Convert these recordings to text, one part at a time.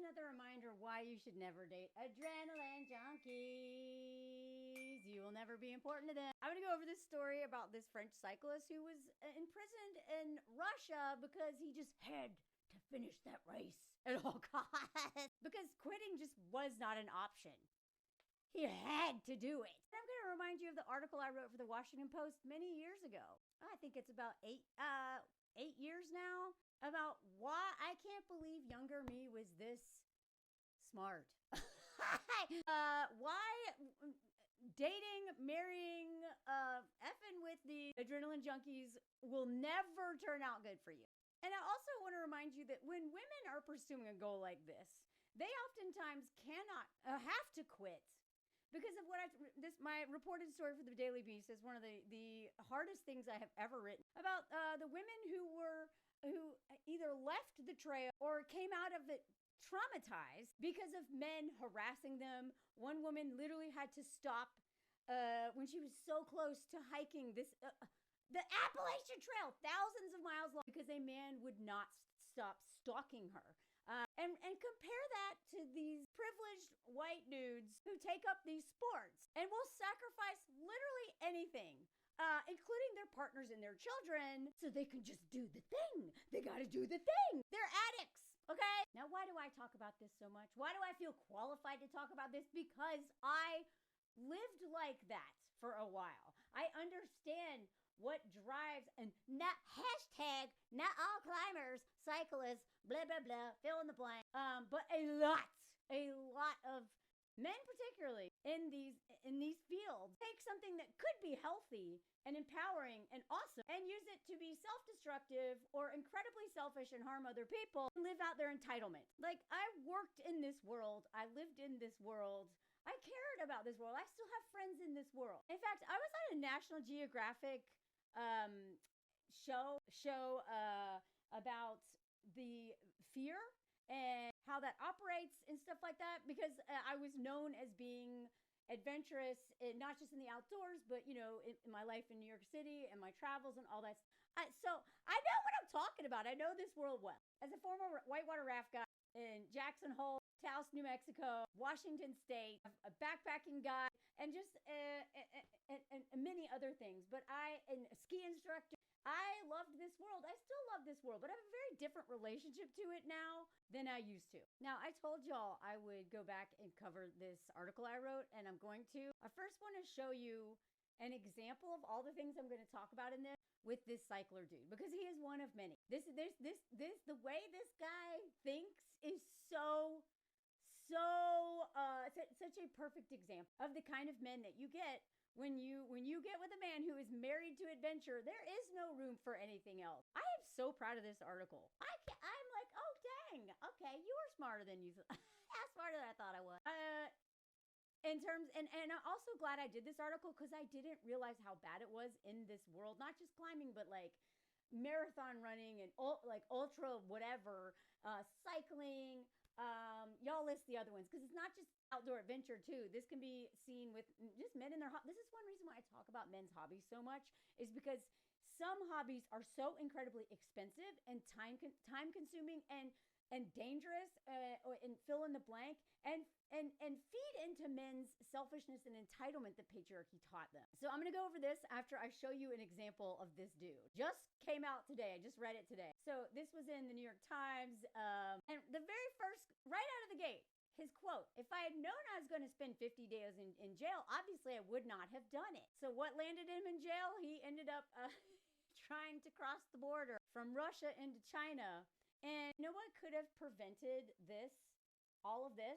another reminder why you should never date adrenaline junkies. You will never be important to them. I'm going to go over this story about this French cyclist who was imprisoned in Russia because he just had to finish that race at all costs. Because quitting just was not an option. He had to do it. And I'm going to remind you of the article I wrote for the Washington Post many years ago. I think it's about eight years now. About why I can't believe younger me was this smart. Why dating, marrying, effing with the adrenaline junkies will never turn out good for you. And I also want to remind you that when women are pursuing a goal like this, they oftentimes cannot, have to quit. Because of what my reported story for the Daily Beast is one of the hardest things I have ever written about the women who either left the trail or came out of it traumatized because of men harassing them. One woman literally had to stop when she was so close to hiking the Appalachian Trail, thousands of miles long, because a man would not stop stalking her. And compare that to these privileged white dudes who take up these sports and will sacrifice literally anything, including their partners and their children, so they can just do the thing. They got to do the thing. They're addicts, okay? Now, why do I talk about this so much? Why do I feel qualified to talk about this? Because I lived like that for a while. I understand what drives, and not all climbers, cyclists, blah, blah, blah, fill in the blank. But a lot of men particularly in these fields take something that could be healthy and empowering and awesome and use it to be self-destructive or incredibly selfish and harm other people and live out their entitlement. Like, I worked in this world. I lived in this world. I cared about this world. I still have friends in this world. In fact, I was on a National Geographic show about the fear and how that operates and stuff like that, because I was known as being adventurous, not just in the outdoors, but, in my life in New York City and my travels and all that. So I know what I'm talking about. I know this world well. As a former whitewater raft guy in Jackson Hole, Taos, New Mexico, Washington State, a backpacking guy, and just and many other things. But and a ski instructor. I loved this world. I still love this world, but I have a very different relationship to it now than I used to. Now, I told y'all I would go back and cover this article I wrote, and I'm going to. I first want to show you an example of all the things I'm going to talk about in this with this cycler dude, because he is one of many. The way this guy thinks is such a perfect example of the kind of men that you get when you get with a man who is married to adventure. There is no room for anything else. I am so proud of this article. I'm like, oh dang, okay, you were smarter than you smarter than I thought I was. And I'm also glad I did this article, because I didn't realize how bad it was in this world, not just climbing, but like marathon running and like ultra whatever, cycling. Y'all list the other ones, because it's not just outdoor adventure too. This can be seen with just men in their this is one reason why I talk about men's hobbies so much, is because some hobbies are so incredibly expensive and time consuming and dangerous, and fill in the blank, and feed into men's selfishness and entitlement that patriarchy taught them. So I'm going to go over this after I show you an example of this dude. Just came out today. I just read it today. So this was in the New York Times, and the very first, right out of the gate, his quote: "If I had known I was going to spend 50 days in jail, obviously I would not have done it." So what landed him in jail? He ended up trying to cross the border from Russia into China. And you know what could have prevented all of this?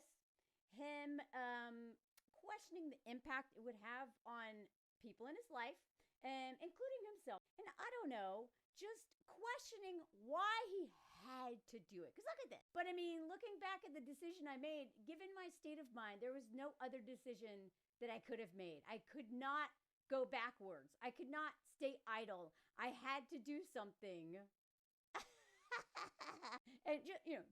Him questioning the impact it would have on people in his life, and including himself. And I don't know, just questioning why he had to do it. Because look at this. But I mean, looking back at the decision I made, given my state of mind, there was no other decision that I could have made. I could not go backwards. I could not stay idle. I had to do something. And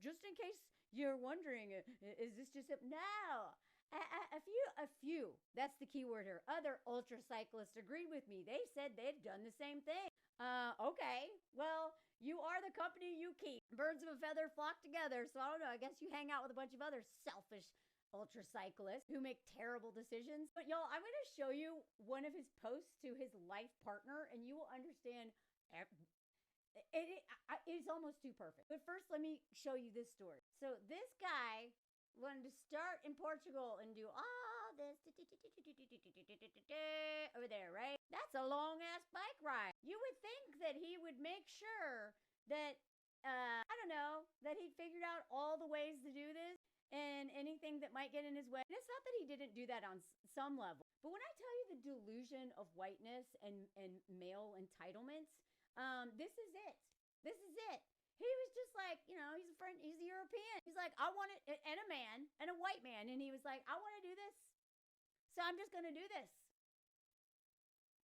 just in case you're wondering, is this just no? A few. That's the key word here. Other ultra cyclists agreed with me. They said they'd done the same thing. Okay. Well, you are the company you keep. Birds of a feather flock together. So I don't know. I guess you hang out with a bunch of other selfish ultra cyclists who make terrible decisions. But y'all, I'm going to show you one of his posts to his life partner, and you will understand. It's almost too perfect. But first, let me show you this story. So this guy wanted to start in Portugal and do all this over there, right? That's a long ass bike ride. You would think that he would make sure that I don't know, that he figured out all the ways to do this and anything that might get in his way. And it's not that he didn't do that on some level. But when I tell you the delusion of whiteness and male entitlements, this is it. This is it. He was just like, he's a friend, he's a European. He's like, I want it, and a man, and a white man. And he was like, I want to do this. So I'm just going to do this.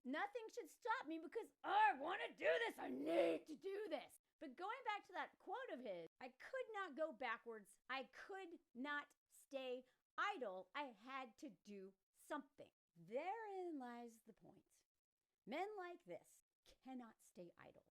Nothing should stop me because I want to do this. I need to do this. But going back to that quote of his, I could not go backwards. I could not stay idle. I had to do something. Therein lies the point. Men like this cannot stay idle.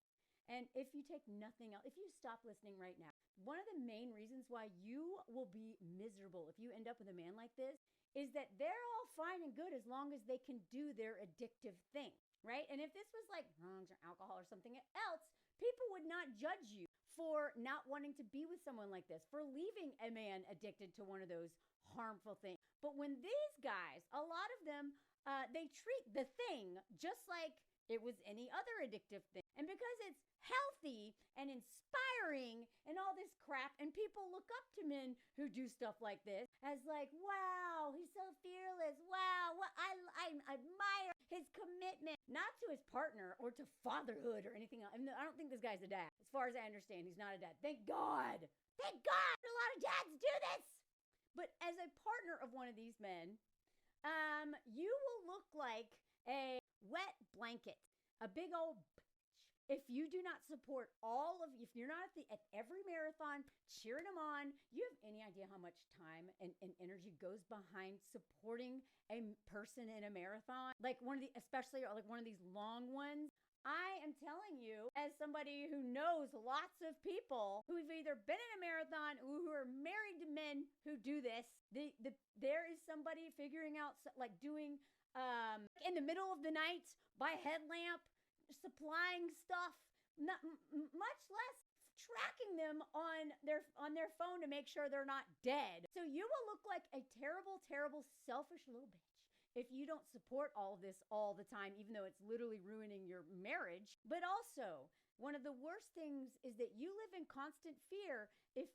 And if you take nothing else, if you stop listening right now, one of the main reasons why you will be miserable if you end up with a man like this is that they're all fine and good as long as they can do their addictive thing, right? And if this was like drugs or alcohol or something else, people would not judge you for not wanting to be with someone like this, for leaving a man addicted to one of those harmful things. But when these guys, a lot of them, they treat the thing just like it was any other addictive thing. And because it's healthy and inspiring and all this crap, and people look up to men who do stuff like this as like, wow, he's so fearless. Wow, I admire his commitment, not to his partner or to fatherhood or anything else. I mean, I don't think this guy's a dad. As far as I understand, he's not a dad. Thank God. Thank God. A lot of dads do this. But as a partner of one of these men, you will look like a wet blanket, a big old bitch. If you do not support if you're not at every marathon cheering them on, you have any idea how much time and energy goes behind supporting a person in a marathon? Especially like one of these long ones. I am telling you, as somebody who knows lots of people who have either been in a marathon or who are married to men who do this, there is somebody figuring out, like doing in the middle of the night by headlamp, supplying stuff, not much less tracking them on their phone to make sure they're not dead. So you will look like a terrible, terrible, selfish little bitch if you don't support all of this all the time, even though it's literally ruining your marriage. But also, one of the worst things is that you live in constant fear if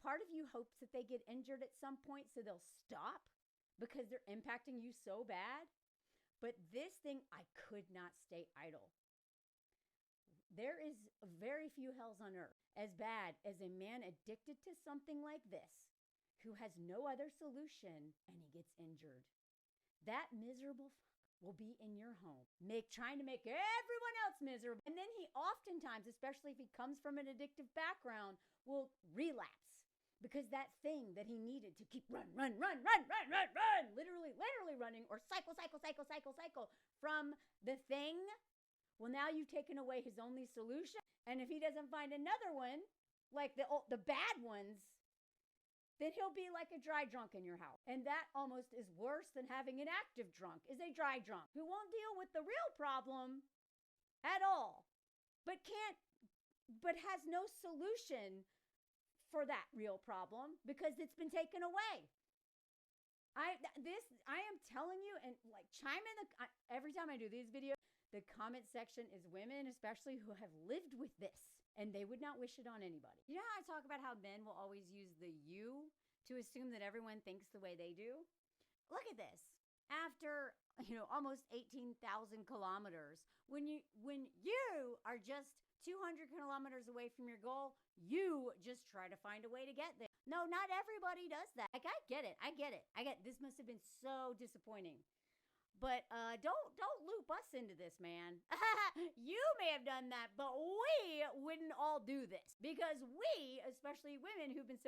part of you hopes that they get injured at some point so they'll stop because they're impacting you so bad. But this thing, I could not stay idle. There is very few hells on earth as bad as a man addicted to something like this who has no other solution and he gets injured. That miserable will be in your home, trying to make everyone else miserable. And then he oftentimes, especially if he comes from an addictive background, will relapse because that thing that he needed to keep literally running, or cycle from the thing. Well, now you've taken away his only solution. And if he doesn't find another one, like the bad ones, then he'll be like a dry drunk in your house. And that almost is worse than having an active drunk, is a dry drunk who won't deal with the real problem at all, but has no solution for that real problem because it's been taken away. I am telling you, and like chime in every time I do these videos, the comment section is women, especially who have lived with this, and they would not wish it on anybody. You know how I talk about how men will always use the you to assume that everyone thinks the way they do? Look at this. After, almost 18,000 kilometers, when you are just 200 kilometers away from your goal, you just try to find a way to get there. No, not everybody does that. Like, I get it. This must have been so disappointing. But don't loop us into this, man. You may have done that, but we wouldn't all do this because we, especially women who've been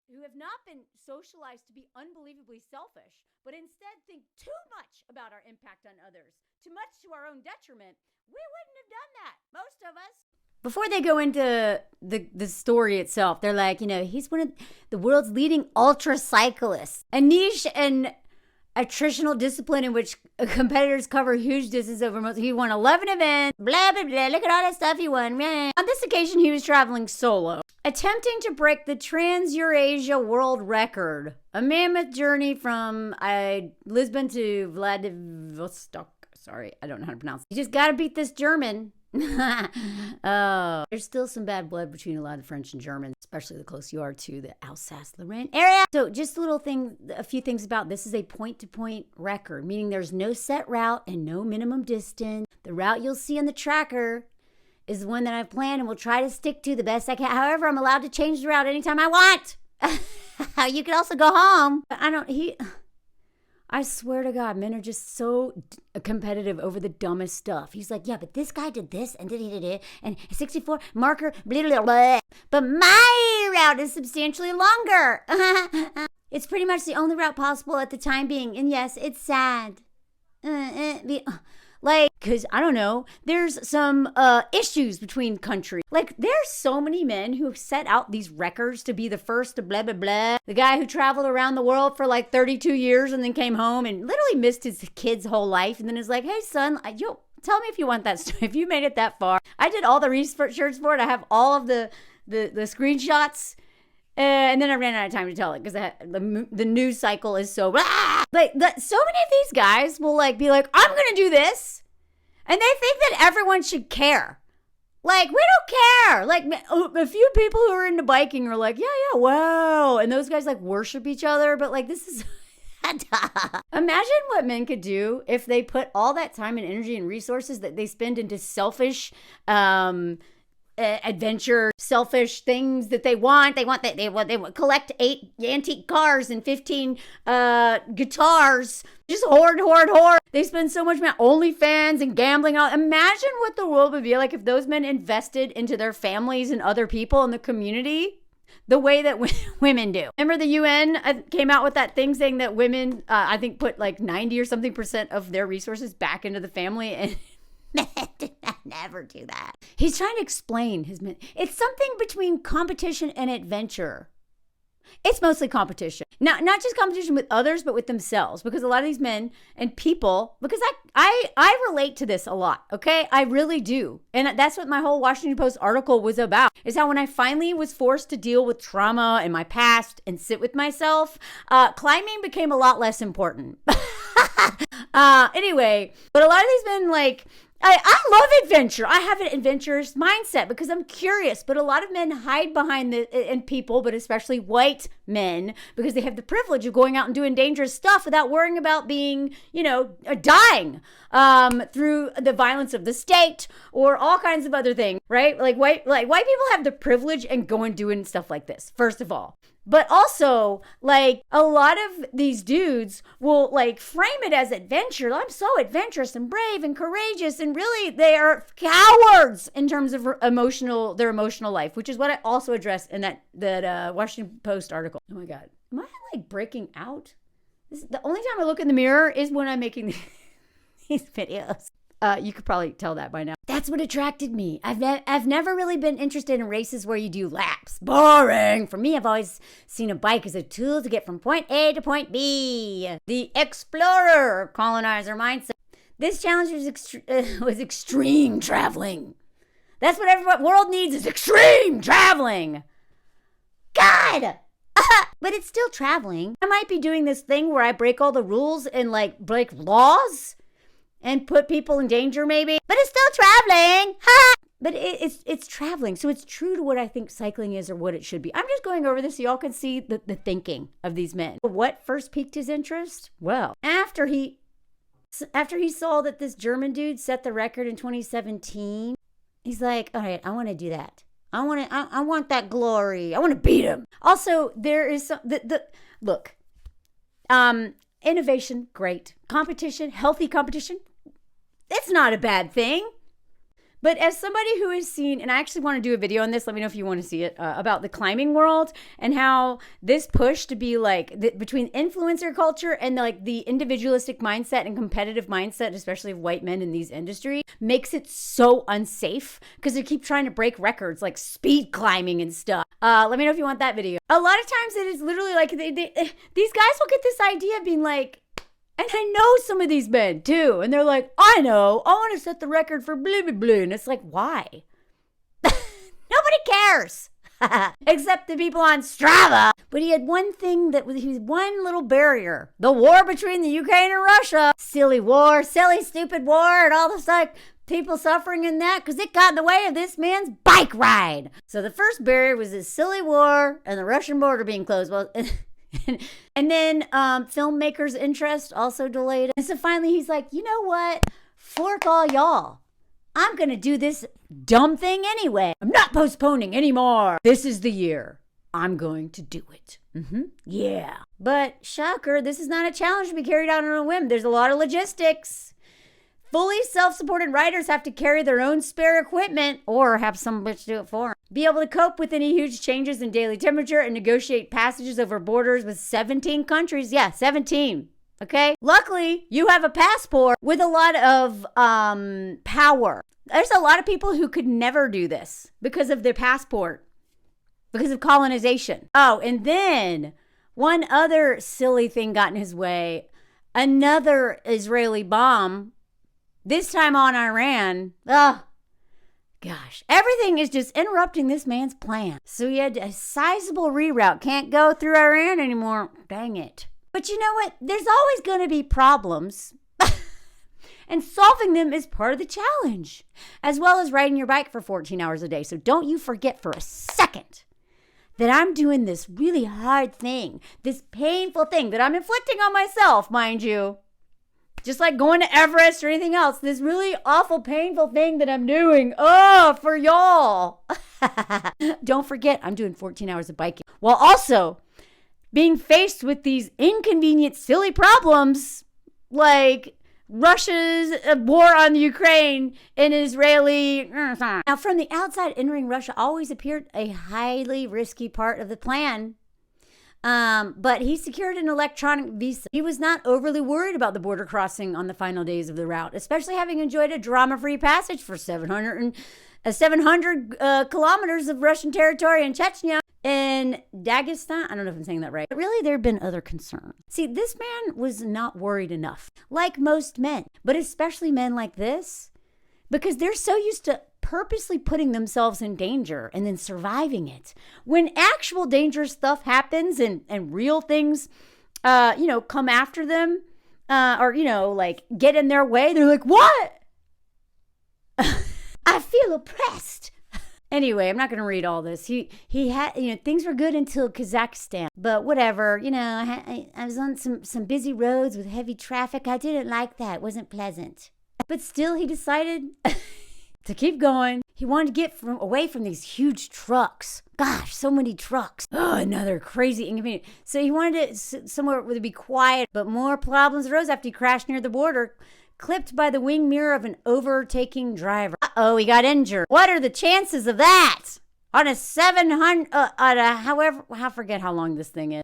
who have not been socialized to be unbelievably selfish, but instead think too much about our impact on others, too much to our own detriment, we wouldn't have done that, most of us. Before they go into the story itself, they're like, he's one of the world's leading ultra cyclists, a niche and attritional discipline in which competitors cover huge distances over most. He won 11 events, blah, blah, blah. Look at all that stuff he won. Man. On this occasion, he was traveling solo, attempting to break the Trans-Eurasia world record, a mammoth journey from Lisbon to Vladivostok. Sorry, I don't know how to pronounce it. You just got to beat this German. Oh, there's still some bad blood between a lot of French and Germans, especially the closer you are to the Alsace-Lorraine area. So just a few things about this is a point-to-point record, meaning there's no set route and no minimum distance. The route you'll see on the tracker is the one that I've planned and will try to stick to the best I can. However, I'm allowed to change the route anytime I want. You can also go home. I swear to God, men are just so competitive over the dumbest stuff. He's like, yeah, but this guy did this and and 64 marker, blah, blah, blah. But my route is substantially longer. It's pretty much the only route possible at the time being. And yes, it's sad. Because, I don't know, there's some issues between countries. There's so many men who have set out these records to be the first to blah, blah, blah. The guy who traveled around the world for 32 years and then came home and literally missed his kid's whole life. And then is like, hey, son, tell me if you want that story, if you made it that far. I did all the research for it. I have all of the screenshots. And then I ran out of time to tell it because the news cycle is so... so many of these guys will be like, I'm going to do this. And they think that everyone should care. We don't care. A few people who are into biking are like, yeah, wow. And those guys worship each other. But this is... Imagine what men could do if they put all that time and energy and resources that they spend into selfish... adventure, selfish things that they want. They want collect 8 antique cars and 15 guitars. Just hoard. They spend so much money on OnlyFans and gambling. Imagine what the world would be like if those men invested into their families and other people in the community the way that women do. Remember the UN came out with that thing saying that women, I think, put 90 or something % of their resources back into the family, and men did not never do that. He's trying to explain it's something between competition and adventure. It's mostly competition. Not just competition with others, but with themselves. Because a lot of these men and people, because I relate to this a lot, okay? I really do. And that's what my whole Washington Post article was about, is how when I finally was forced to deal with trauma in my past and sit with myself, climbing became a lot less important. Anyway, but a lot of these men, I love adventure. I have an adventurous mindset because I'm curious, but a lot of men hide behind and people, but especially white men, because they have the privilege of going out and doing dangerous stuff without worrying about being, dying through the violence of the state or all kinds of other things, right? White people have the privilege and go and doing stuff like this, first of all. But also, a lot of these dudes will, frame it as adventure. I'm so adventurous and brave and courageous. And really, they are cowards in terms of their emotional life, which is what I also addressed in that Washington Post article. Oh, my God. Am I, breaking out? The only time I look in the mirror is when I'm making these videos. You could probably tell that by now. That's what attracted me. I've never really been interested in races where you do laps. Boring. For me, I've always seen a bike as a tool to get from point A to point B. The explorer colonizer mindset. This challenge was extreme traveling. That's what every world needs, is extreme traveling. God! But it's still traveling. I might be doing this thing where I break all the rules and break laws and put people in danger maybe, but it's still traveling. Ha! But it's traveling, so it's true to what I think cycling is or what it should be. I'm just going over this so y'all can see the thinking of these men. What first piqued his interest? Well, after he saw that this German dude set the record in 2017, he's like, all right, I want to do that. I want that glory. I want to beat him. Also, there is some look. Innovation, great. Competition, healthy competition, it's not a bad thing. But as somebody who has seen, and I actually want to do a video on this, let me know if you want to see it, about the climbing world and how this push to be like between influencer culture and like the individualistic mindset and competitive mindset, especially of white men in these industries, makes it so unsafe because they keep trying to break records like speed climbing and stuff. Let me know if you want that video. A lot of times it is literally like these guys will get this idea of being like, and I know some of these men too. And they're like, I know, I want to set the record for blah, blah, blah. And it's like, why? Nobody cares. Except the people on Strava. But he had one thing he was one little barrier. The war between the Ukraine and Russia. Silly war, silly, stupid war. And all this like people suffering in that because it got in the way of this man's bike ride. So the first barrier was this silly war and the Russian border being closed. Well, and then filmmakers' interest also delayed it. And so finally he's like, you know what? Fork all y'all. I'm going to do this dumb thing anyway. I'm not postponing anymore. This is the year. I'm going to do it. Yeah. But shocker, this is not a challenge to be carried out on a whim. There's a lot of logistics. Fully self-supported riders have to carry their own spare equipment or have some bitch do it for them. Be able to cope with any huge changes in daily temperature and negotiate passages over borders with 17 countries. Yeah, 17. Okay? Luckily, you have a passport with a lot of power. There's a lot of people who could never do this because of their passport, because of colonization. Oh, and then one other silly thing got in his way. Another Israeli bomb, this time on Iran. Oh, gosh. Everything is just interrupting this man's plan. So he had a sizable reroute. Can't go through Iran anymore. Dang it. But you know what? There's always going to be problems. And solving them is part of the challenge. As well as riding your bike for 14 hours a day. So don't you forget for a second that I'm doing this really hard thing. This painful thing that I'm inflicting on myself, mind you. Just like going to Everest or anything else, this really awful, painful thing that I'm doing. Oh, for y'all. Don't forget, I'm doing 14 hours of biking. While also being faced with these inconvenient, silly problems like Russia's war on the Ukraine and Israeli. Now, from the outside, entering Russia always appeared a highly risky part of the plan. But he secured an electronic visa. He was not overly worried about the border crossing on the final days of the route, especially having enjoyed a drama-free passage for 700 kilometers of Russian territory in Chechnya and Dagestan. I don't know if I'm saying that right. But really, there have been other concerns. See, this man was not worried enough, like most men, but especially men like this, because they're so used to purposely putting themselves in danger and then surviving it. When actual dangerous stuff happens and real things, come after them, or, like get in their way, they're like, what? I feel oppressed. Anyway, I'm not going to read all this. He had, things were good until Kazakhstan, but whatever, I was on some busy roads with heavy traffic. I didn't like that. It wasn't pleasant. But still, he decided to keep going. He wanted to get away from these huge trucks. Gosh, so many trucks. Oh, another crazy inconvenience. So he wanted to somewhere where it'd be quiet, but more problems arose after he crashed near the border, clipped by the wing mirror of an overtaking driver. Uh-oh, he got injured. What are the chances of that? On a 700, I forget how long this thing is.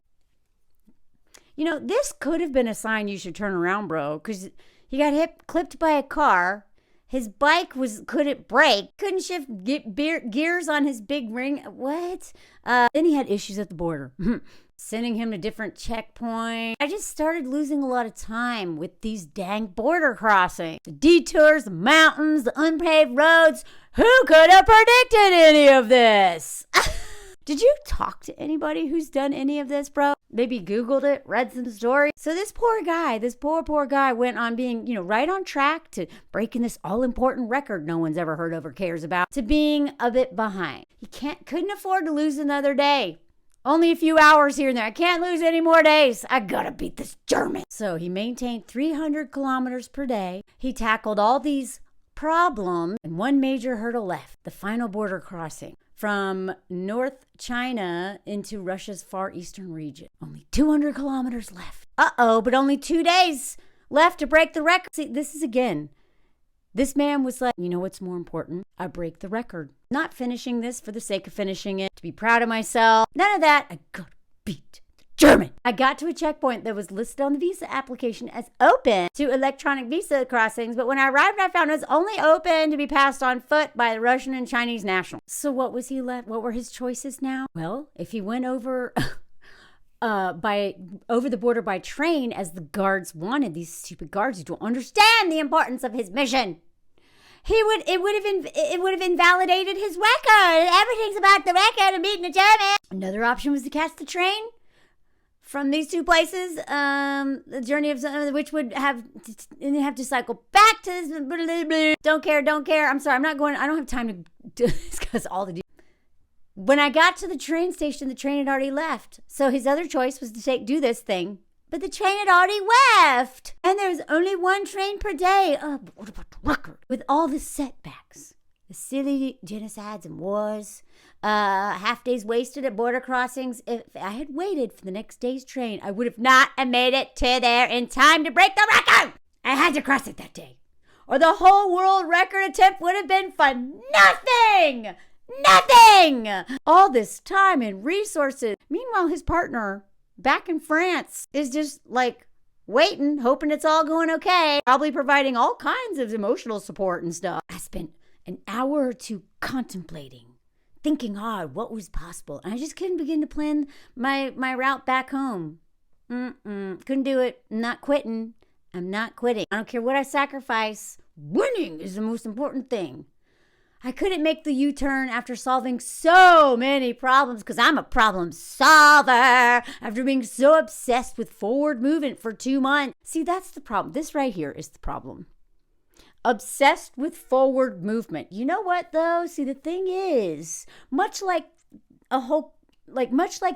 This could have been a sign you should turn around, bro, because he got clipped by a car. His bike couldn't brake, couldn't shift gears on his big ring. What? Then he had issues at the border, sending him to different checkpoints. I just started losing a lot of time with these dang border crossings. The detours, the mountains, the unpaved roads. Who could have predicted any of this? Did you talk to anybody who's done any of this, bro? Maybe Googled it, read some stories. So this poor guy went on being, right on track to breaking this all-important record no one's ever heard of or cares about, to being a bit behind. He couldn't afford to lose another day. Only a few hours here and there. I can't lose any more days. I gotta beat this German. So he maintained 300 kilometers per day. He tackled all these problems and one major hurdle left, the final border crossing from North China into Russia's far eastern region. Only 200 kilometers left. Uh-oh, but only 2 days left to break the record. See, this is, again, This man was like, you know what's more important? I break the record. Not finishing this for the sake of finishing it, to be proud of myself. None of that. I gotta beat the German. I got to a checkpoint that was listed on the visa application as open to electronic visa crossings, but when I arrived, I found it was only open to be passed on foot by the Russian and Chinese nationals. So what was he left? What were his choices now? Well, if he went over over the border by train, as the guards wanted, these stupid guards who don't understand the importance of his mission, it would have invalidated his record. Everything's about the record and beating the German. Another option was to catch the train from these two places, the journey of which would have to cycle back to this. Don't care. I'm sorry, I don't have time to discuss all the details. When I got to the train station, the train had already left. So his other choice was to do this thing. But the train had already left. And there's only one train per day. Oh, but what about the record? With all the setbacks, the silly genocides and wars, half days wasted at border crossings. If I had waited for the next day's train, I would have not made it to there in time to break the record. I had to cross it that day, or the whole world record attempt would have been for nothing. All this time and resources. Meanwhile, his partner back in France is just like waiting, hoping it's all going okay, probably providing all kinds of emotional support and stuff. I spent an hour or two contemplating, thinking hard what was possible, and I just couldn't begin to plan my route back home. Couldn't do it. I'm not quitting. I don't care what I sacrifice. Winning is the most important thing. I couldn't make the U-turn after solving so many problems, because I'm a problem solver, after being so obsessed with forward movement for 2 months. See, that's the problem. This right here is the problem. Obsessed with forward movement. You know what, though? See, the thing is, much like the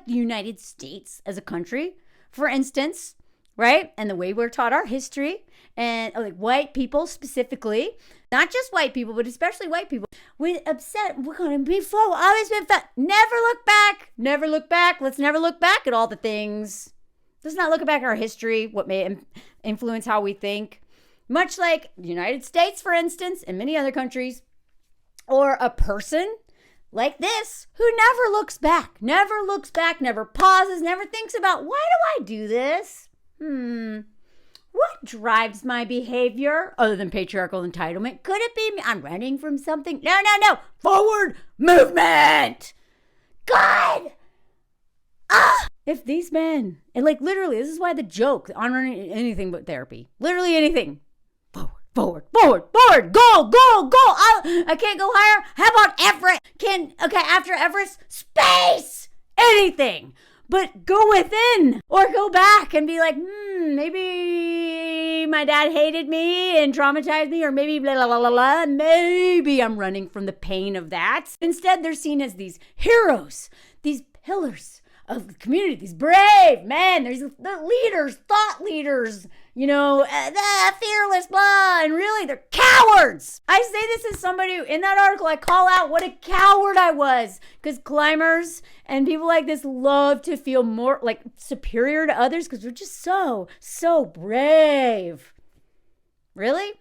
United States as a country, for instance, right? And the way we're taught our history, and like white people specifically, not just white people, but especially white people, we're going to be forward, always been fast. Never look back. Let's never look back at all the things. Let's not look back at our history, what may influence how we think. Much like the United States, for instance, and many other countries, or a person like this who never looks back, never pauses, never thinks about, why do I do this? What drives my behavior other than patriarchal entitlement? Could it be me? I'm running from something? No. Forward movement. God. If these men, and like literally, this is why the joke on running anything but therapy, literally anything. Forward. Goal. I can't go higher. How about Everest? After Everest, space. Anything. But go within, or go back and be like, maybe my dad hated me and traumatized me, or maybe blah, blah, blah, blah, blah. Maybe I'm running from the pain of that. Instead, they're seen as these heroes, these pillars of the community, these brave men, there's the leaders, thought leaders, the fearless, blah, and really they're cowards. I say this as somebody who, in that article, I call out what a coward I was, because climbers and people like this love to feel more like superior to others because we're just so brave. Really?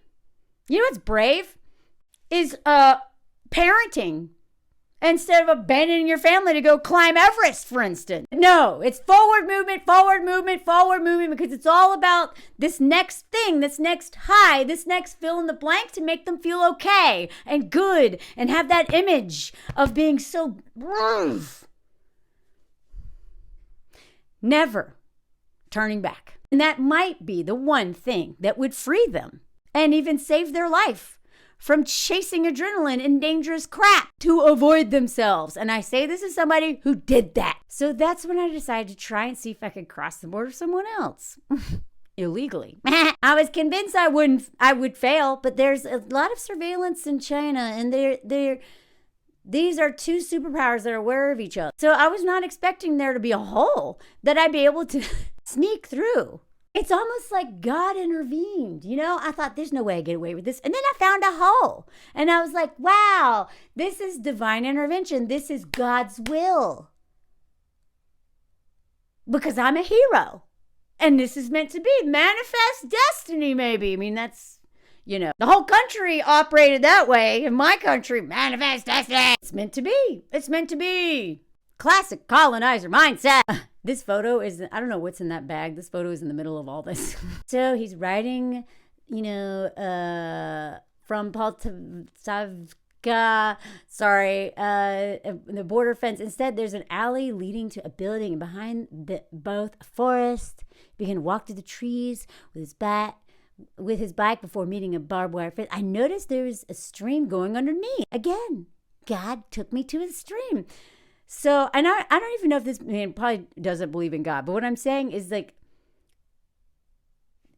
You know what's brave? Is parenting. Instead of abandoning your family to go climb Everest, for instance. No, it's forward movement, because it's all about this next thing, this next high, this next fill in the blank to make them feel okay and good and have that image of being so brave. Never turning back. And that might be the one thing that would free them and even save their life from chasing adrenaline and dangerous crap to avoid themselves. And I say this as somebody who did that. So that's when I decided to try and see if I could cross the border with someone else. Illegally. I was convinced I would fail, but there's a lot of surveillance in China, and these are two superpowers that are aware of each other. So I was not expecting there to be a hole that I'd be able to sneak through. It's almost like God intervened, I thought there's no way I get away with this. And then I found a hole and I was like, wow, this is divine intervention. This is God's will. Because I'm a hero and this is meant to be manifest destiny, maybe. I mean, that's, the whole country operated that way. In my country, manifest destiny. It's meant to be. It's meant to be. Classic colonizer mindset. This photo is, I don't know what's in that bag. This photo is in the middle of all this. So he's riding, from Poltavka, the border fence. Instead, there's an alley leading to a building, and behind both a forest. He began to walk through the trees with his bike before meeting a barbed wire fence. I noticed there was a stream going underneath. Again, God took me to a stream. So, and I don't even know if this man probably doesn't believe in God, but what I'm saying is like,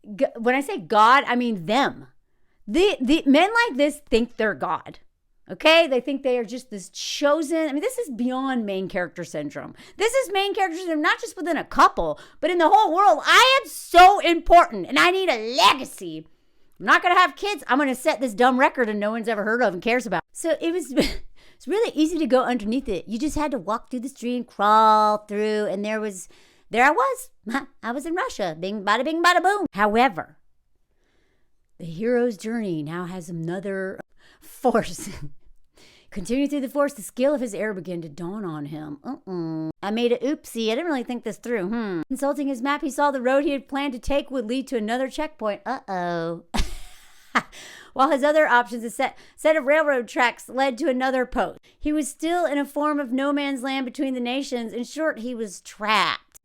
when I say God, I mean them. The men like this think they're God. Okay? They think they are just this chosen. I mean, this is beyond main character syndrome. This is main character syndrome, not just within a couple, but in the whole world. I am so important and I need a legacy. I'm not going to have kids. I'm going to set this dumb record and no one's ever heard of and cares about. So it's really easy to go underneath it. You just had to walk through the stream, crawl through, and there I was. I was in Russia. Bing, bada, bing, bada, boom. However, the hero's journey now has another force. Continuing through the forest, the skill of his air began to dawn on him. I made a oopsie. I didn't really think this through. Consulting his map, he saw the road he had planned to take would lead to another checkpoint. While his other options, a set of railroad tracks, led to another post. He was still in a form of no man's land between the nations. In short, he was trapped.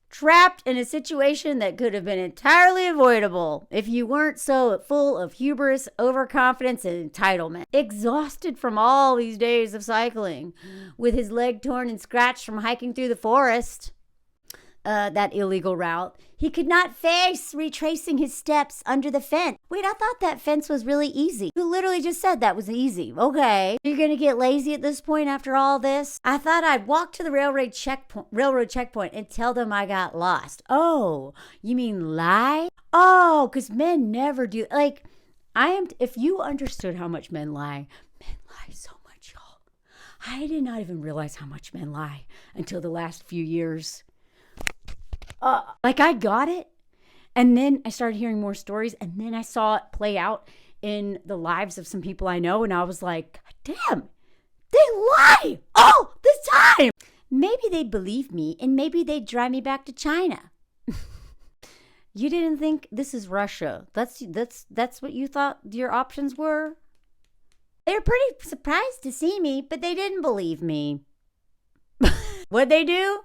Trapped in a situation that could have been entirely avoidable if you weren't so full of hubris, overconfidence, and entitlement. Exhausted from all these days of cycling, with his leg torn and scratched from hiking through the forest, that illegal route, he could not face retracing his steps under the fence. Wait, I thought that fence was really easy. You literally just said that was easy. Okay. You're going to get lazy at this point after all this? I thought I'd walk to the railroad checkpoint and tell them I got lost. Oh, you mean lie? Oh, because men never do. Like, if you understood how much men lie so much, y'all. I did not even realize how much men lie until the last few years. I got it. And then I started hearing more stories. And then I saw it play out in the lives of some people I know. And I was like, damn, they lie all the time. Maybe they'd believe me and maybe they'd drive me back to China. You didn't think this is Russia. That's what you thought your options were? They were pretty surprised to see me, but they didn't believe me. What'd they do?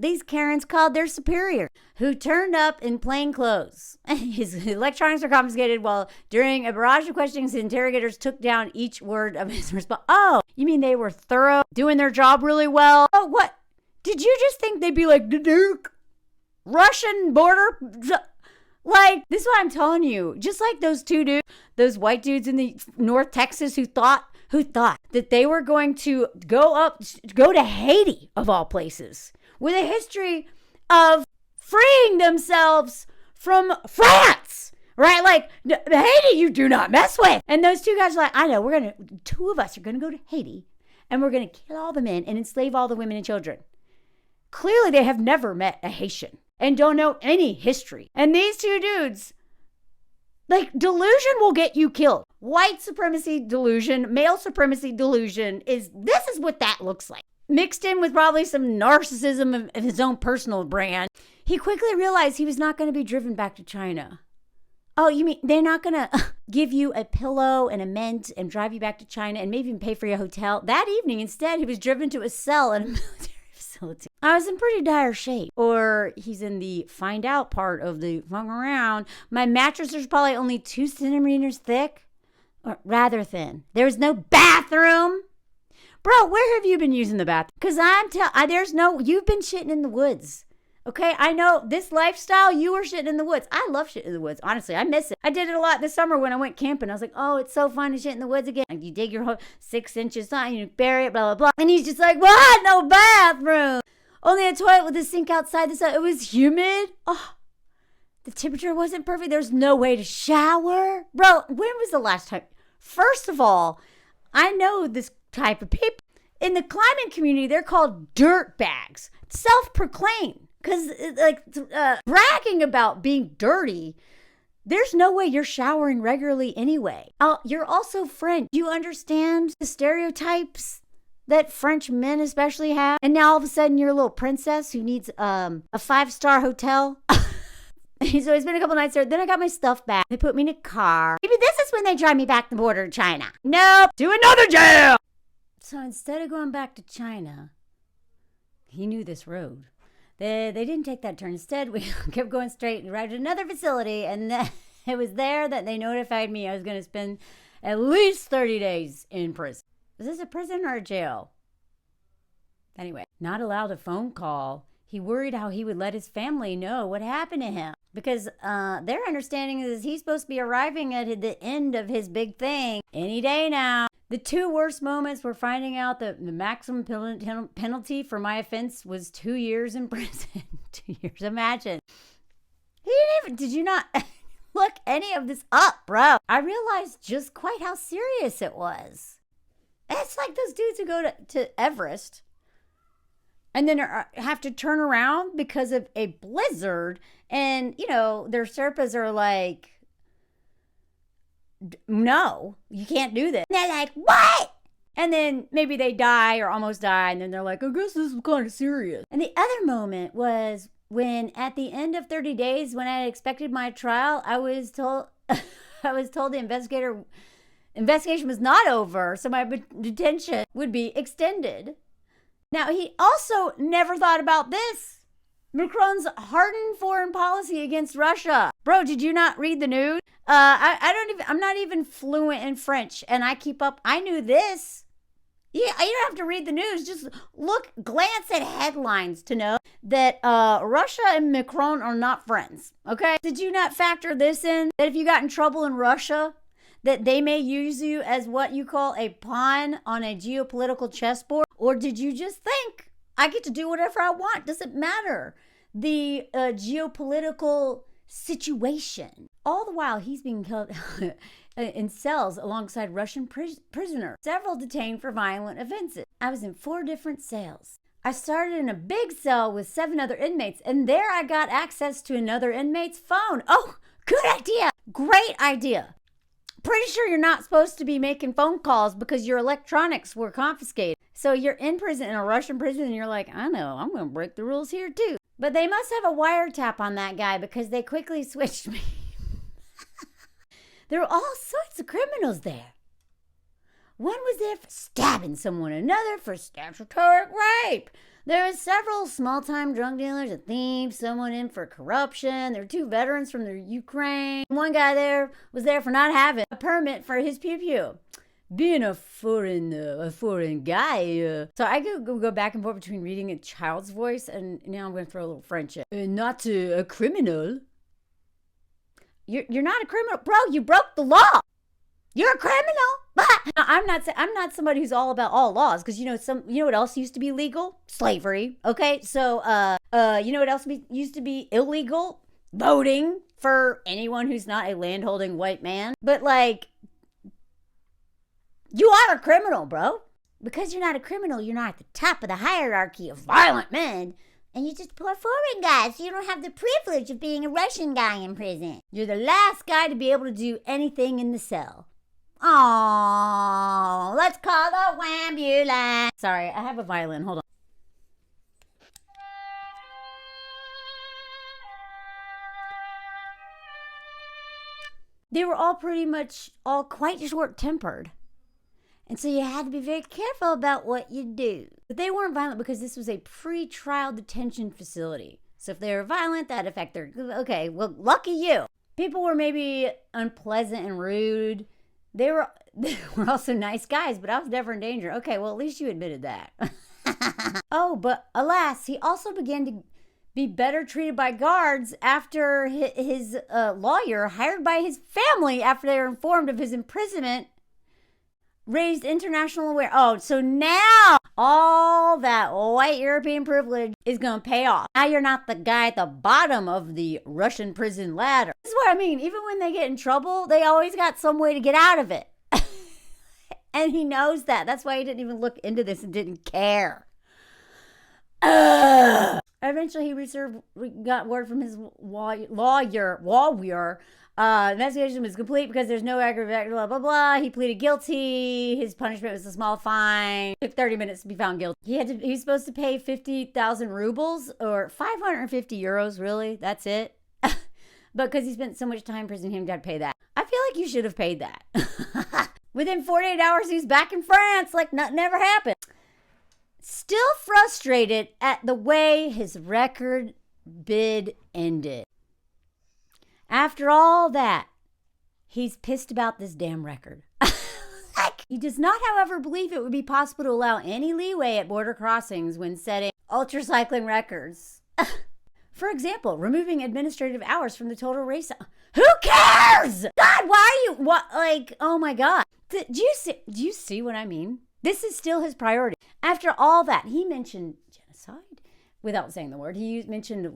These Karens called their superior, who turned up in plain clothes. His electronics were confiscated while during a barrage of questionings, the interrogators took down each word of his response. Oh, you mean they were thorough, doing their job really well? Oh, what? Did you just think they'd be like, Duke, Russian border? Like, this is what I'm telling you. Just like those two dudes, those white dudes in the North Texas who thought that they were going to go to Haiti, of all places, with a history of freeing themselves from France, right? Like, Haiti, you do not mess with. And those two guys are like, I know, two of us are going to go to Haiti and we're going to kill all the men and enslave all the women and children. Clearly, they have never met a Haitian and don't know any history. And these two dudes, like, delusion will get you killed. White supremacy delusion, male supremacy delusion this is what that looks like. Mixed in with probably some narcissism of his own personal brand. He quickly realized he was not going to be driven back to China. Oh, you mean they're not going to give you a pillow and a mint and drive you back to China and maybe even pay for your hotel? That evening, instead, he was driven to a cell in a military facility. I was in pretty dire shape. Or he's in the find out part of the fuck around. My mattress was probably only 2 centimeters thick. Or rather thin. There was no bathroom. Bro, where have you been using the bathroom? Because you've been shitting in the woods. Okay, I know this lifestyle, you were shitting in the woods. I love shitting in the woods. Honestly, I miss it. I did it a lot this summer when I went camping. I was like, oh, it's so fun to shit in the woods again. Like, you dig your hole 6 inches, you bury it, blah, blah, blah. And he's just like, what? No bathroom. Only a toilet with a sink outside the sun. It was humid. Oh, the temperature wasn't perfect. There's no way to shower. Bro, when was the last time? First of all, I know this type of people. In the climbing community, they're called dirt bags. Self-proclaimed. Because, bragging about being dirty, There's no way you're showering regularly anyway. You're also French. Do you understand the stereotypes that French men especially have? And now all of a sudden you're a little princess who needs a 5-star hotel. So it's been a couple nights there. Then I got my stuff back. They put me in a car. Maybe this is when they drive me back the border to China. Nope. To another jail. So instead of going back to China, he knew this road. They didn't take that turn. Instead, we kept going straight and arrived at another facility. And then it was there that they notified me I was going to spend at least 30 days in prison. Is this a prison or a jail? Anyway, not allowed a phone call. He worried how he would let his family know what happened to him. Because their understanding is he's supposed to be arriving at the end of his big thing any day now. The two worst moments were finding out that the maximum penalty for my offense was 2 years in prison. 2 years, imagine. Did you not look any of this up, bro? I realized just quite how serious it was. It's like those dudes who go to Everest and then have to turn around because of a blizzard. And, their Sherpas are like, no, you can't do this. And they're like, what? And then maybe they die or almost die. And then they're like, I guess this is kind of serious. And the other moment was when at the end of 30 days, when I expected my trial, I was told the investigation was not over. So my detention would be extended. Now, he also never thought about this. Macron's hardened foreign policy against Russia. Bro, did you not read the news? I'm not even fluent in French, and I keep up. I knew this. Yeah, you don't have to read the news. Just glance at headlines to know that Russia and Macron are not friends, okay? Did you not factor this in? That if you got in trouble in Russia, that they may use you as what you call a pawn on a geopolitical chessboard? Or did you just think, I get to do whatever I want? Doesn't matter. The geopolitical situation. All the while, he's being held in cells alongside Russian prisoners, several detained for violent offenses. I was in 4 different cells. I started in a big cell with 7 other inmates, and there I got access to another inmate's phone. Oh, good idea. Great idea. Pretty sure you're not supposed to be making phone calls because your electronics were confiscated. So you're in prison, in a Russian prison, and you're like, I know, I'm going to break the rules here too. But they must have a wiretap on that guy because they quickly switched me. There were all sorts of criminals there. One was there for stabbing someone, another for statutory rape. There were several small-time drug dealers, a thief, someone in for corruption. There were 2 veterans from the Ukraine. One guy there was there for not having a permit for his pew-pew. Being a foreign guy. So I could go back and forth between reading a child's voice, and now I'm going to throw a little French in. Not a criminal. You're not a criminal. Bro, you broke the law. You're a criminal. No, I'm not somebody who's all about all laws, because you know what else used to be legal? Slavery. Okay, so you know what else used to be illegal? Voting for anyone who's not a landholding white man. But you are a criminal, bro. Because you're not a criminal, you're not at the top of the hierarchy of violent men. And you're just poor foreign guys. So you don't have the privilege of being a Russian guy in prison. You're the last guy to be able to do anything in the cell. Oh, let's call the ambulance. Sorry, I have a violin. Hold on. They were all quite short-tempered. And so you had to be very careful about what you do. But they weren't violent because this was a pre-trial detention facility. So if they were violent, that affected their... Okay, well, lucky you. People were maybe unpleasant and rude. They were also nice guys, but I was never in danger. Okay, well, at least you admitted that. Oh, but alas, he also began to be better treated by guards after his lawyer, hired by his family after they were informed of his imprisonment, raised international awareness. Oh, so now all that white European privilege is going to pay off. Now you're not the guy at the bottom of the Russian prison ladder. This is what I mean. Even when they get in trouble, they always got some way to get out of it. And he knows that. That's why he didn't even look into this and didn't care. Eventually, he got word from his lawyer. Investigation was complete because there's no aggravated, blah, blah, blah. He pleaded guilty. His punishment was a small fine. It took 30 minutes to be found guilty. He was supposed to pay 50,000 rubles or 550 euros, really? That's it? But because he spent so much time in prison, he had to pay that. I feel like you should have paid that. Within 48 hours, he's back in France like nothing ever happened. Still frustrated at the way his record bid ended. After all that, he's pissed about this damn record. He does not, however, believe it would be possible to allow any leeway at border crossings when setting ultracycling records. For example, removing administrative hours from the total race. Who cares? God, why are you, oh my God. Do you see what I mean? This is still his priority. After all that, he mentioned genocide without saying the word. He mentioned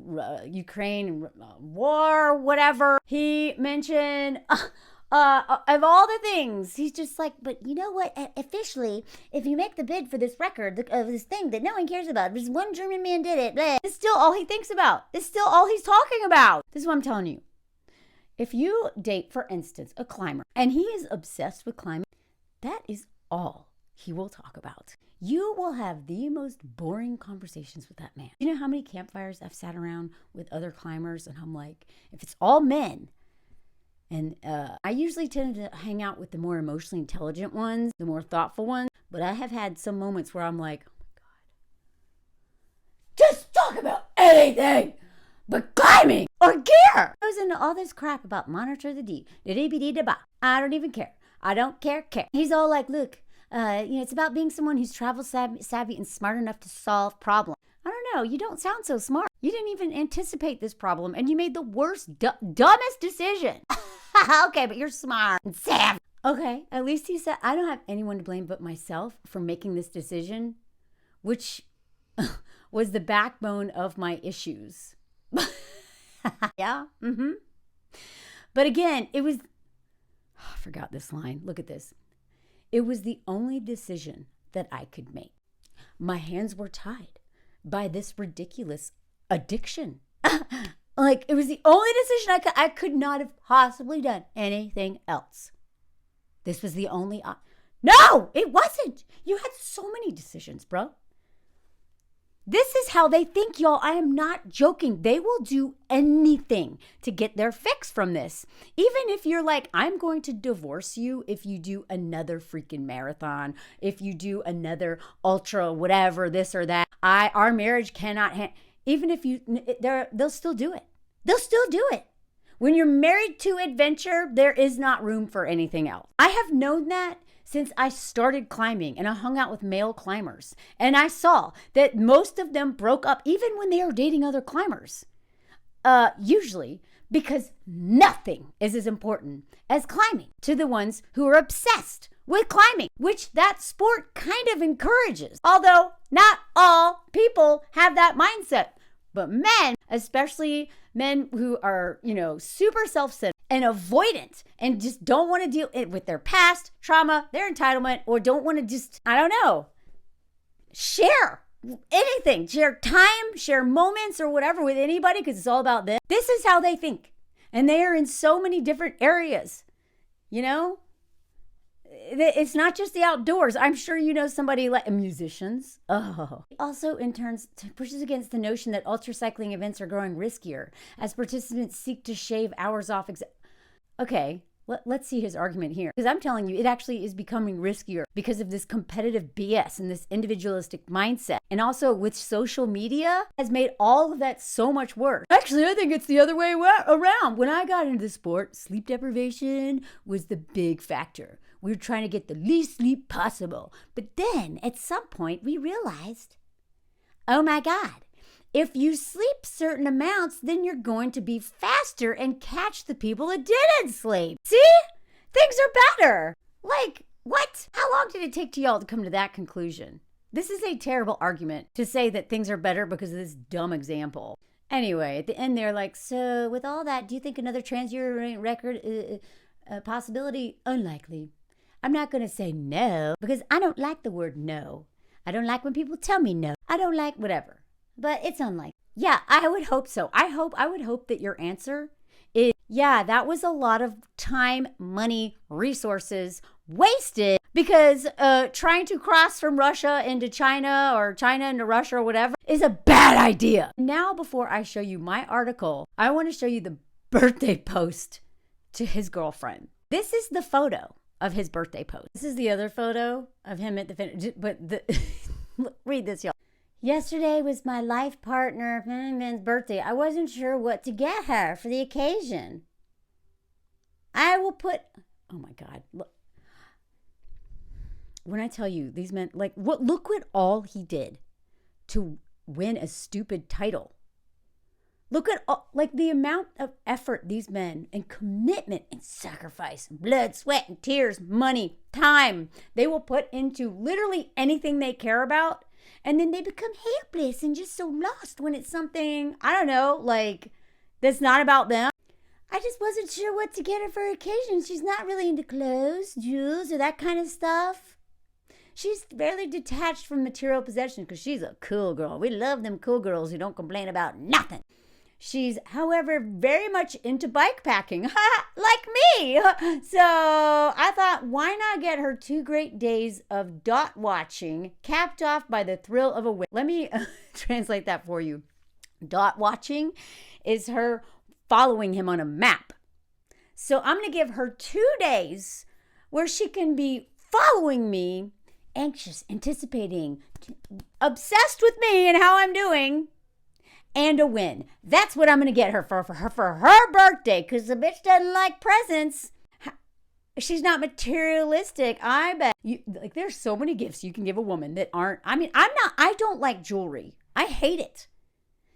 Ukraine war, whatever. He mentioned of all the things, he's just like, but you know what? Officially, if you make the bid for this record of this thing that no one cares about, this one German man did it. Blah. It's still all he thinks about. It's still all he's talking about. This is what I'm telling you. If you date, for instance, a climber, and he is obsessed with climbing, that is all he will talk about. You will have the most boring conversations with that man. You know how many campfires I've sat around with other climbers, and I'm like, if it's all men, and I usually tend to hang out with the more emotionally intelligent ones, the more thoughtful ones, but I have had some moments where I'm like, oh my God, just talk about anything but climbing or gear. Goes into all this crap about monitor the deep. I don't even care. I don't care. He's all like, look, it's about being someone who's travel savvy and smart enough to solve problems. I don't know. You don't sound so smart. You didn't even anticipate this problem, and you made the worst, dumbest decision. Okay, but you're smart and savvy. Okay, at least he said, I don't have anyone to blame but myself for making this decision, which was the backbone of my issues. Yeah, But again, it was, I forgot this line. Look at this. It was the only decision that I could make. My hands were tied by this ridiculous addiction. Like, it was the only decision I could not have possibly done anything else. This was the only No, it wasn't. You had so many decisions, bro. This is how they think, y'all. I am not joking. They will do anything to get their fix from this. Even if you're like, I'm going to divorce you if you do another freaking marathon, if you do another ultra, whatever, this or that. Our marriage cannot, even if they'll still do it. They'll still do it. When you're married to adventure, there is not room for anything else. I have known that since I started climbing, and I hung out with male climbers, and I saw that most of them broke up even when they are dating other climbers. Usually because nothing is as important as climbing to the ones who are obsessed with climbing, which that sport kind of encourages. Although not all people have that mindset, but men, especially men who are, super self-centered and avoidant and just don't want to deal with their past trauma, their entitlement, or don't want to just, share anything, share time, share moments or whatever with anybody because it's all about them. This is how they think. And they are in so many different areas, It's not just the outdoors. I'm sure you know somebody like musicians. Oh. Also, in turns, pushes against the notion that ultracycling events are growing riskier as participants seek to shave hours off. Okay, let's see his argument here. Because I'm telling you, it actually is becoming riskier because of this competitive BS and this individualistic mindset. And also with social media has made all of that so much worse. Actually, I think it's the other way around. When I got into the sport, sleep deprivation was the big factor. We were trying to get the least sleep possible. But then at some point we realized, oh my God, if you sleep certain amounts, then you're going to be faster and catch the people that didn't sleep. See? Things are better. Like, what? How long did it take to y'all to come to that conclusion? This is a terrible argument to say that things are better because of this dumb example. Anyway, at the end they're like, so with all that, do you think another trans-urine record a possibility? Unlikely. I'm not going to say no because I don't like the word no. I don't like when people tell me no. I don't like whatever. but it's unlikely. Yeah, I would hope so. I would hope that your answer is, yeah, that was a lot of time, money, resources wasted because trying to cross from Russia into China or China into Russia or whatever is a bad idea. Now, before I show you my article, I want to show you the birthday post to his girlfriend. This is the photo of his birthday post. This is the other photo of him at the finish. But read this, y'all. Yesterday was my life partner Man's birthday. I wasn't sure what to get her for the occasion. I will put, oh my God, look. When I tell you these men, like, look what all he did to win a stupid title. Look at all, like, the amount of effort these men and commitment and sacrifice, blood, sweat, and tears, money, time, they will put into literally anything they care about. And then they become helpless and just so lost when it's something, I don't know, like, that's not about them. I just wasn't sure what to get her for occasion. She's not really into clothes, jewels, or that kind of stuff. She's fairly detached from material possessions because she's a cool girl. We love them cool girls who don't complain about nothing. She's, however, very much into bike packing, like me. So I thought, why not get her 2 great days of dot watching, capped off by the thrill of a win? Let me translate that for you. Dot watching is her following him on a map. So I'm going to give her 2 days where she can be following me, anxious, anticipating, obsessed with me and how I'm doing, and a win. That's what I'm going to get her for her birthday, because the bitch doesn't like presents. She's not materialistic, I bet. Like, there's so many gifts you can give a woman that aren't, I don't like jewelry. I hate it.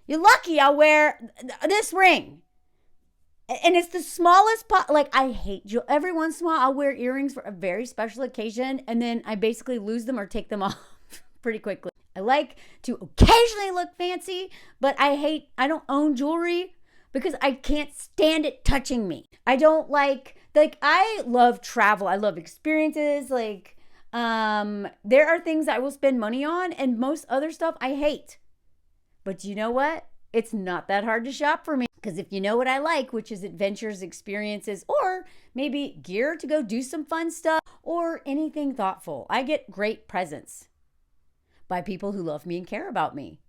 You're lucky I'll wear this ring. And it's the smallest like, I hate jewelry. Every once in a while, I'll wear earrings for a very special occasion, and then I basically lose them or take them off pretty quickly. I like to occasionally look fancy, but I don't own jewelry because I can't stand it touching me. I don't I love travel. I love experiences. Like, there are things I will spend money on, and most other stuff I hate. But you know what? It's not that hard to shop for me, because if you know what I like, which is adventures, experiences, or maybe gear to go do some fun stuff, or anything thoughtful, I get great presents by people who love me and care about me.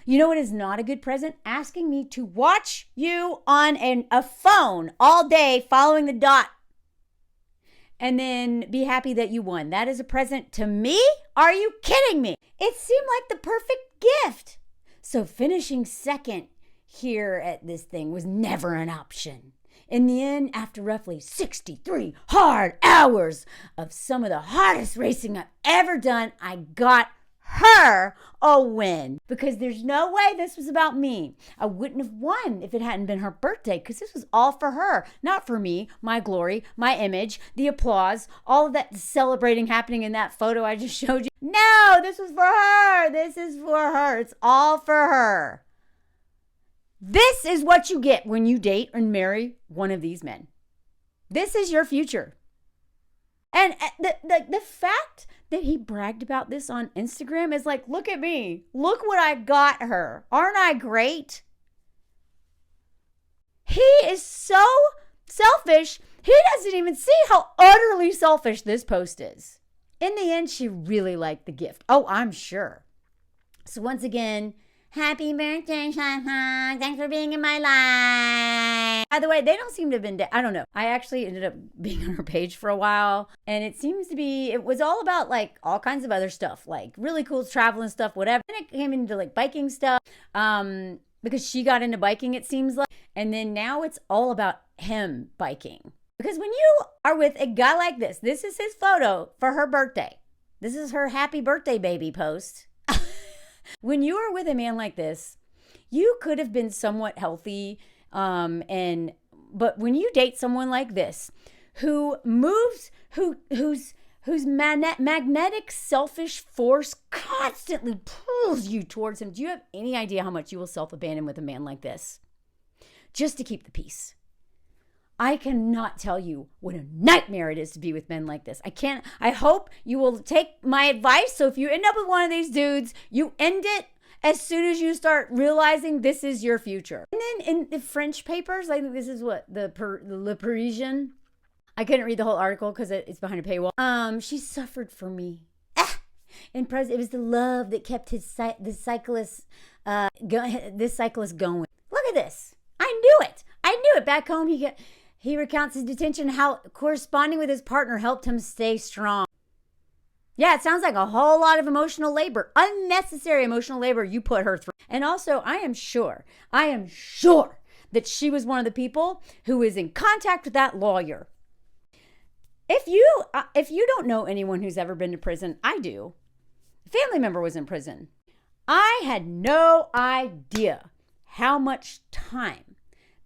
You know what is not a good present? Asking me to watch you on a phone all day following the dot and then be happy that you won. That is a present to me? Are you kidding me? It seemed like the perfect gift. So finishing second here at this thing was never an option. In the end, after roughly 63 hard hours of some of the hardest racing I've ever done, I got her a win. Because there's no way this was about me. I wouldn't have won if it hadn't been her birthday, because this was all for her, not for me, my glory, my image, the applause, all of that celebrating happening in that photo I just showed you. No, this was for her. This is for her. It's all for her. This is what you get when you date and marry one of these men. This is your future. And the fact that he bragged about this on Instagram is like, look at me. Look what I got her. Aren't I great? He is so selfish. He doesn't even see how utterly selfish this post is. In the end, she really liked the gift. Oh, I'm sure. So once again, happy birthday, Shana. Thanks for being in my life. By the way, they don't seem to have been, I don't know. I actually ended up being on her page for a while. And it seems to be, it was all about like all kinds of other stuff, like really cool traveling stuff, whatever. And it came into like biking stuff because she got into biking, it seems like. And then now it's all about him biking. Because when you are with a guy like this is his photo for her birthday. This is her happy birthday baby post. When you are with a man like this, you could have been somewhat healthy, but when you date someone like this, who moves, whose magnetic selfish force constantly pulls you towards him, do you have any idea how much you will self-abandon with a man like this? Just to keep the peace. I cannot tell you what a nightmare it is to be with men like this. I hope you will take my advice. So if you end up with one of these dudes, you end it as soon as you start realizing this is your future. And then in the French papers, I think this is what, the Le Parisien. I couldn't read the whole article because it's behind a paywall. She suffered for me. It was the love that kept this cyclist going. Look at this. I knew it. Back home, he recounts his detention, how corresponding with his partner helped him stay strong. Yeah, it sounds like a whole lot of emotional labor, unnecessary emotional labor you put her through. And also, I am sure that she was one of the people who is in contact with that lawyer. If you don't know anyone who's ever been to prison, I do. A family member was in prison. I had no idea how much time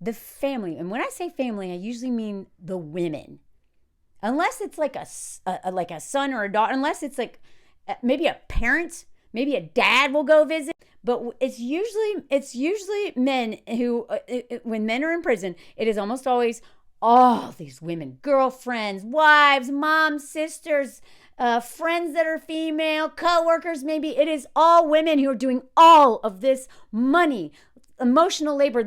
the family, and when I say family, I usually mean the women. Unless it's like a son or a daughter, unless it's like maybe a parent, maybe a dad will go visit. But it's usually men who, when men are in prison, it is almost always all these women, girlfriends, wives, moms, sisters, friends that are female, co-workers, maybe. It is all women who are doing all of this money, emotional labor.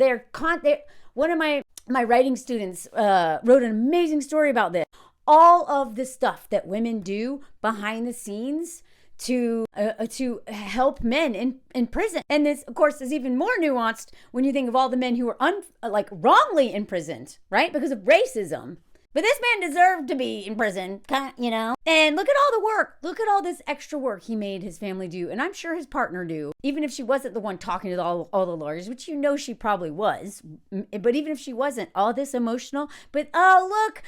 One of my writing students wrote an amazing story about this. All of the stuff that women do behind the scenes to help men in prison. And this, of course, is even more nuanced when you think of all the men who are wrongly imprisoned, right? Because of racism. But this man deserved to be in prison, you know? And look at all the work. Look at all this extra work he made his family do. And I'm sure his partner do. Even if she wasn't the one talking to all the lawyers, which you know she probably was. But even if she wasn't, all this emotional. But look.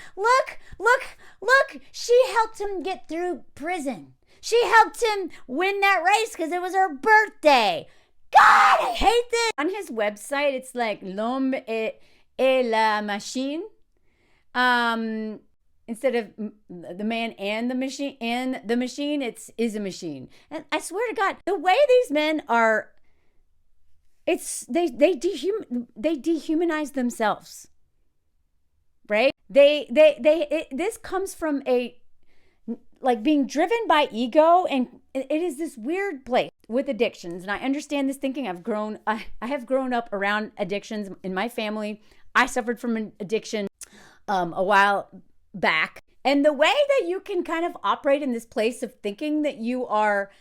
She helped him get through prison. She helped him win that race because it was her birthday. God, I hate this. On his website, it's like l'homme et la machine. Instead of the man and the machine, it's is a machine. And I swear to God, the way these men are, they dehumanize themselves, right? This comes from being driven by ego, and it is this weird place with addictions. And I understand this thinking. I have grown up around addictions in my family. I suffered from an addiction a while back. And the way that you can kind of operate in this place of thinking that you are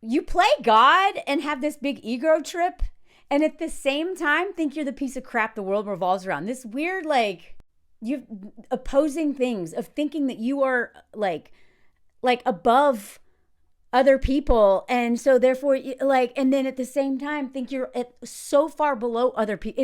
you play God and have this big ego trip, and at the same time think you're the piece of crap the world revolves around. This weird, you opposing things of thinking that you are like above other people, and so therefore and then at the same time think you're so far below other people.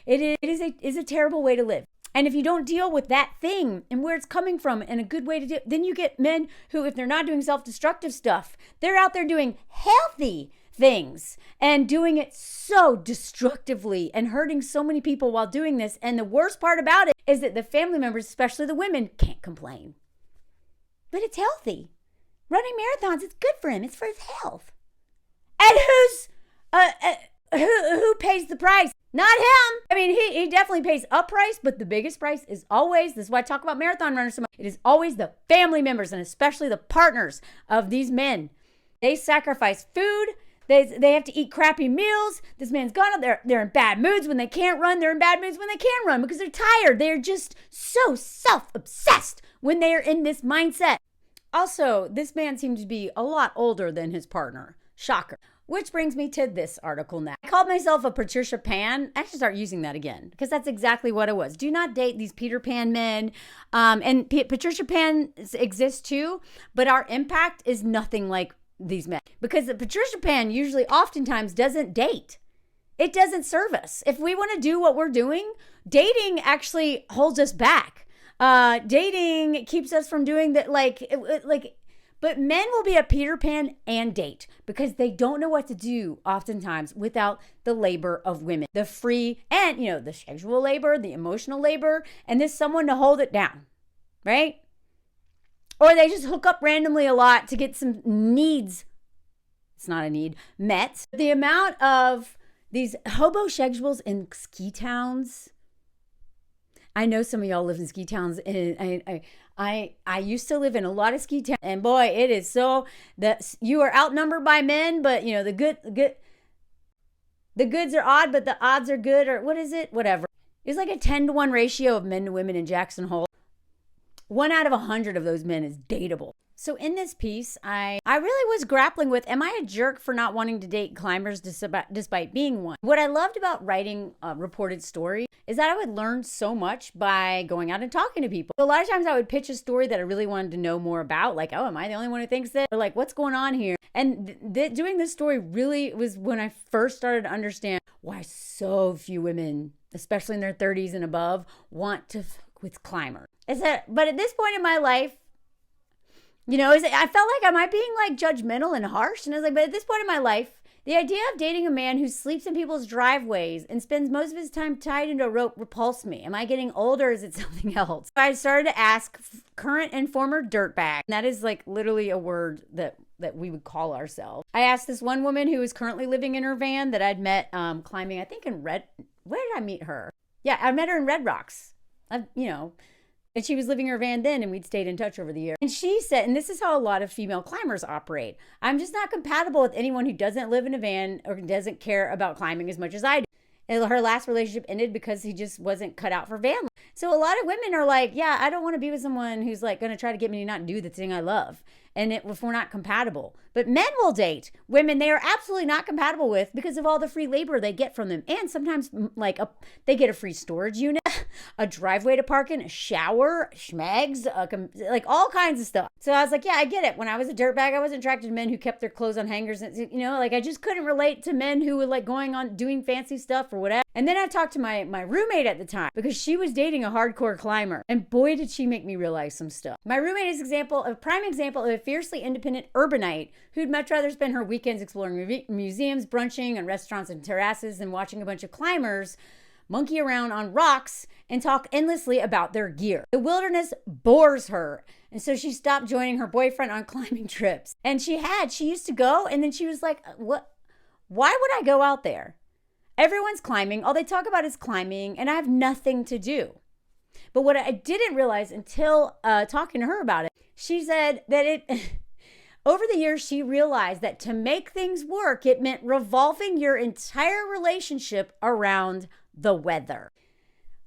It is a terrible way to live. And if you don't deal with that thing and where it's coming from and a good way to do it, then you get men who, if they're not doing self-destructive stuff, they're out there doing healthy things and doing it so destructively and hurting so many people while doing this. And the worst part about it is that the family members, especially the women, can't complain. But it's healthy. Running marathons, it's good for him. It's for his health. And who pays the price? Not him. I mean, he definitely pays a price, but the biggest price is always, this is why I talk about marathon runners so much, it is always the family members and especially the partners of these men. They sacrifice food. They have to eat crappy meals. This man's gone. They're in bad moods when they can't run. They're in bad moods when they can run because they're tired. They're just so self-obsessed when they are in this mindset. Also, this man seems to be a lot older than his partner. Shocker. Which brings me to this article now. I called myself a Patricia Pan. I should start using that again because that's exactly what it was. Do not date these Peter Pan men. And Patricia Pans exist too, but our impact is nothing like these men. Because the Patricia Pan usually oftentimes doesn't date. It doesn't serve us. If we want to do what we're doing, dating actually holds us back. Dating keeps us from doing that, but men will be a Peter Pan and date because they don't know what to do oftentimes without the labor of women. The free and, the sexual labor, the emotional labor, and there's someone to hold it down, right? Or they just hook up randomly a lot to get some needs, it's not a need, met. The amount of these hobo schedules in ski towns, I know some of y'all live in ski towns, and I used to live in a lot of ski towns, and boy, it is so that you are outnumbered by men, but you know, the goods are odd, but the odds are good, or what is it? Whatever. It's like a 10-to-1 ratio of men to women in Jackson Hole. 1 out of 100 of those men is dateable. So in this piece, I really was grappling with, am I a jerk for not wanting to date climbers despite being one? What I loved about writing a reported story is that I would learn so much by going out and talking to people. So a lot of times I would pitch a story that I really wanted to know more about, like, oh, am I the only one who thinks that? Or like, what's going on here? And doing this story really was when I first started to understand why so few women, especially in their 30s and above, want to fuck with climbers. But at this point in my life, you know, I felt like, am I being like judgmental and harsh? And I was like, but at this point in my life, the idea of dating a man who sleeps in people's driveways and spends most of his time tied into a rope repulsed me. Am I getting older or is it something else? So I started to ask current and former dirtbag. And that is like literally a word that we would call ourselves. I asked this one woman who was currently living in her van that I'd met climbing, I think where did I meet her? Yeah, I met her in Red Rocks. And she was living in her van then, and we'd stayed in touch over the years. And she said, and this is how a lot of female climbers operate, I'm just not compatible with anyone who doesn't live in a van or doesn't care about climbing as much as I do. And her last relationship ended because he just wasn't cut out for van life. So a lot of women are like, yeah, I don't want to be with someone who's like going to try to get me to not do the thing I love. And if we're not compatible. But men will date women they are absolutely not compatible with because of all the free labor they get from them. And sometimes they get a free storage unit, a driveway to park in, a shower, schmags, like all kinds of stuff. So I was like, yeah, I get it. When I was a dirtbag, I wasn't attracted to men who kept their clothes on hangers. And, you know, like I just couldn't relate to men who were like going on doing fancy stuff or whatever. And then I talked to my roommate at the time because she was dating a hardcore climber. And boy, did she make me realize some stuff. My roommate is a prime example of a fiercely independent urbanite who'd much rather spend her weekends exploring museums, brunching, and restaurants and terraces than watching a bunch of climbers monkey around on rocks and talk endlessly about their gear. The wilderness bores her. And so she stopped joining her boyfriend on climbing trips. And she used to go, and then she was like, what? Why would I go out there? Everyone's climbing. All they talk about is climbing, and I have nothing to do. But what I didn't realize until talking to her about it, she said that over the years, she realized that to make things work, it meant revolving your entire relationship around the weather.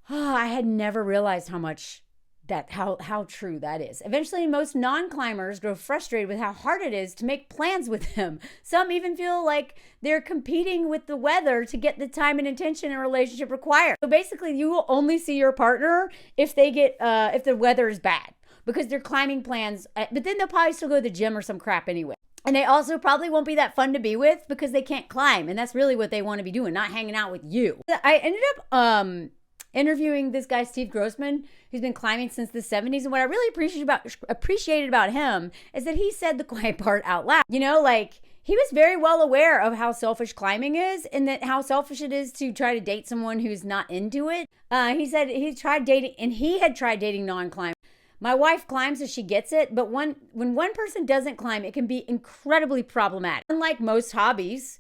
Oh, I had never realized how true that is. Eventually, most non-climbers grow frustrated with how hard it is to make plans with them. Some even feel like they're competing with the weather to get the time and attention a relationship requires. So basically, you will only see your partner if the weather is bad because they're climbing plans. But then they'll probably still go to the gym or some crap anyway. And they also probably won't be that fun to be with because they can't climb. And that's really what they want to be doing, not hanging out with you. I ended up interviewing this guy, Steve Grossman, who's been climbing since the 70s. And what I really appreciated about him is that he said the quiet part out loud. You know, like he was very well aware of how selfish climbing is and that how selfish it is to try to date someone who's not into it. He said he had tried dating non-climbers. My wife climbs so she gets it, but when one person doesn't climb, it can be incredibly problematic. Unlike most hobbies,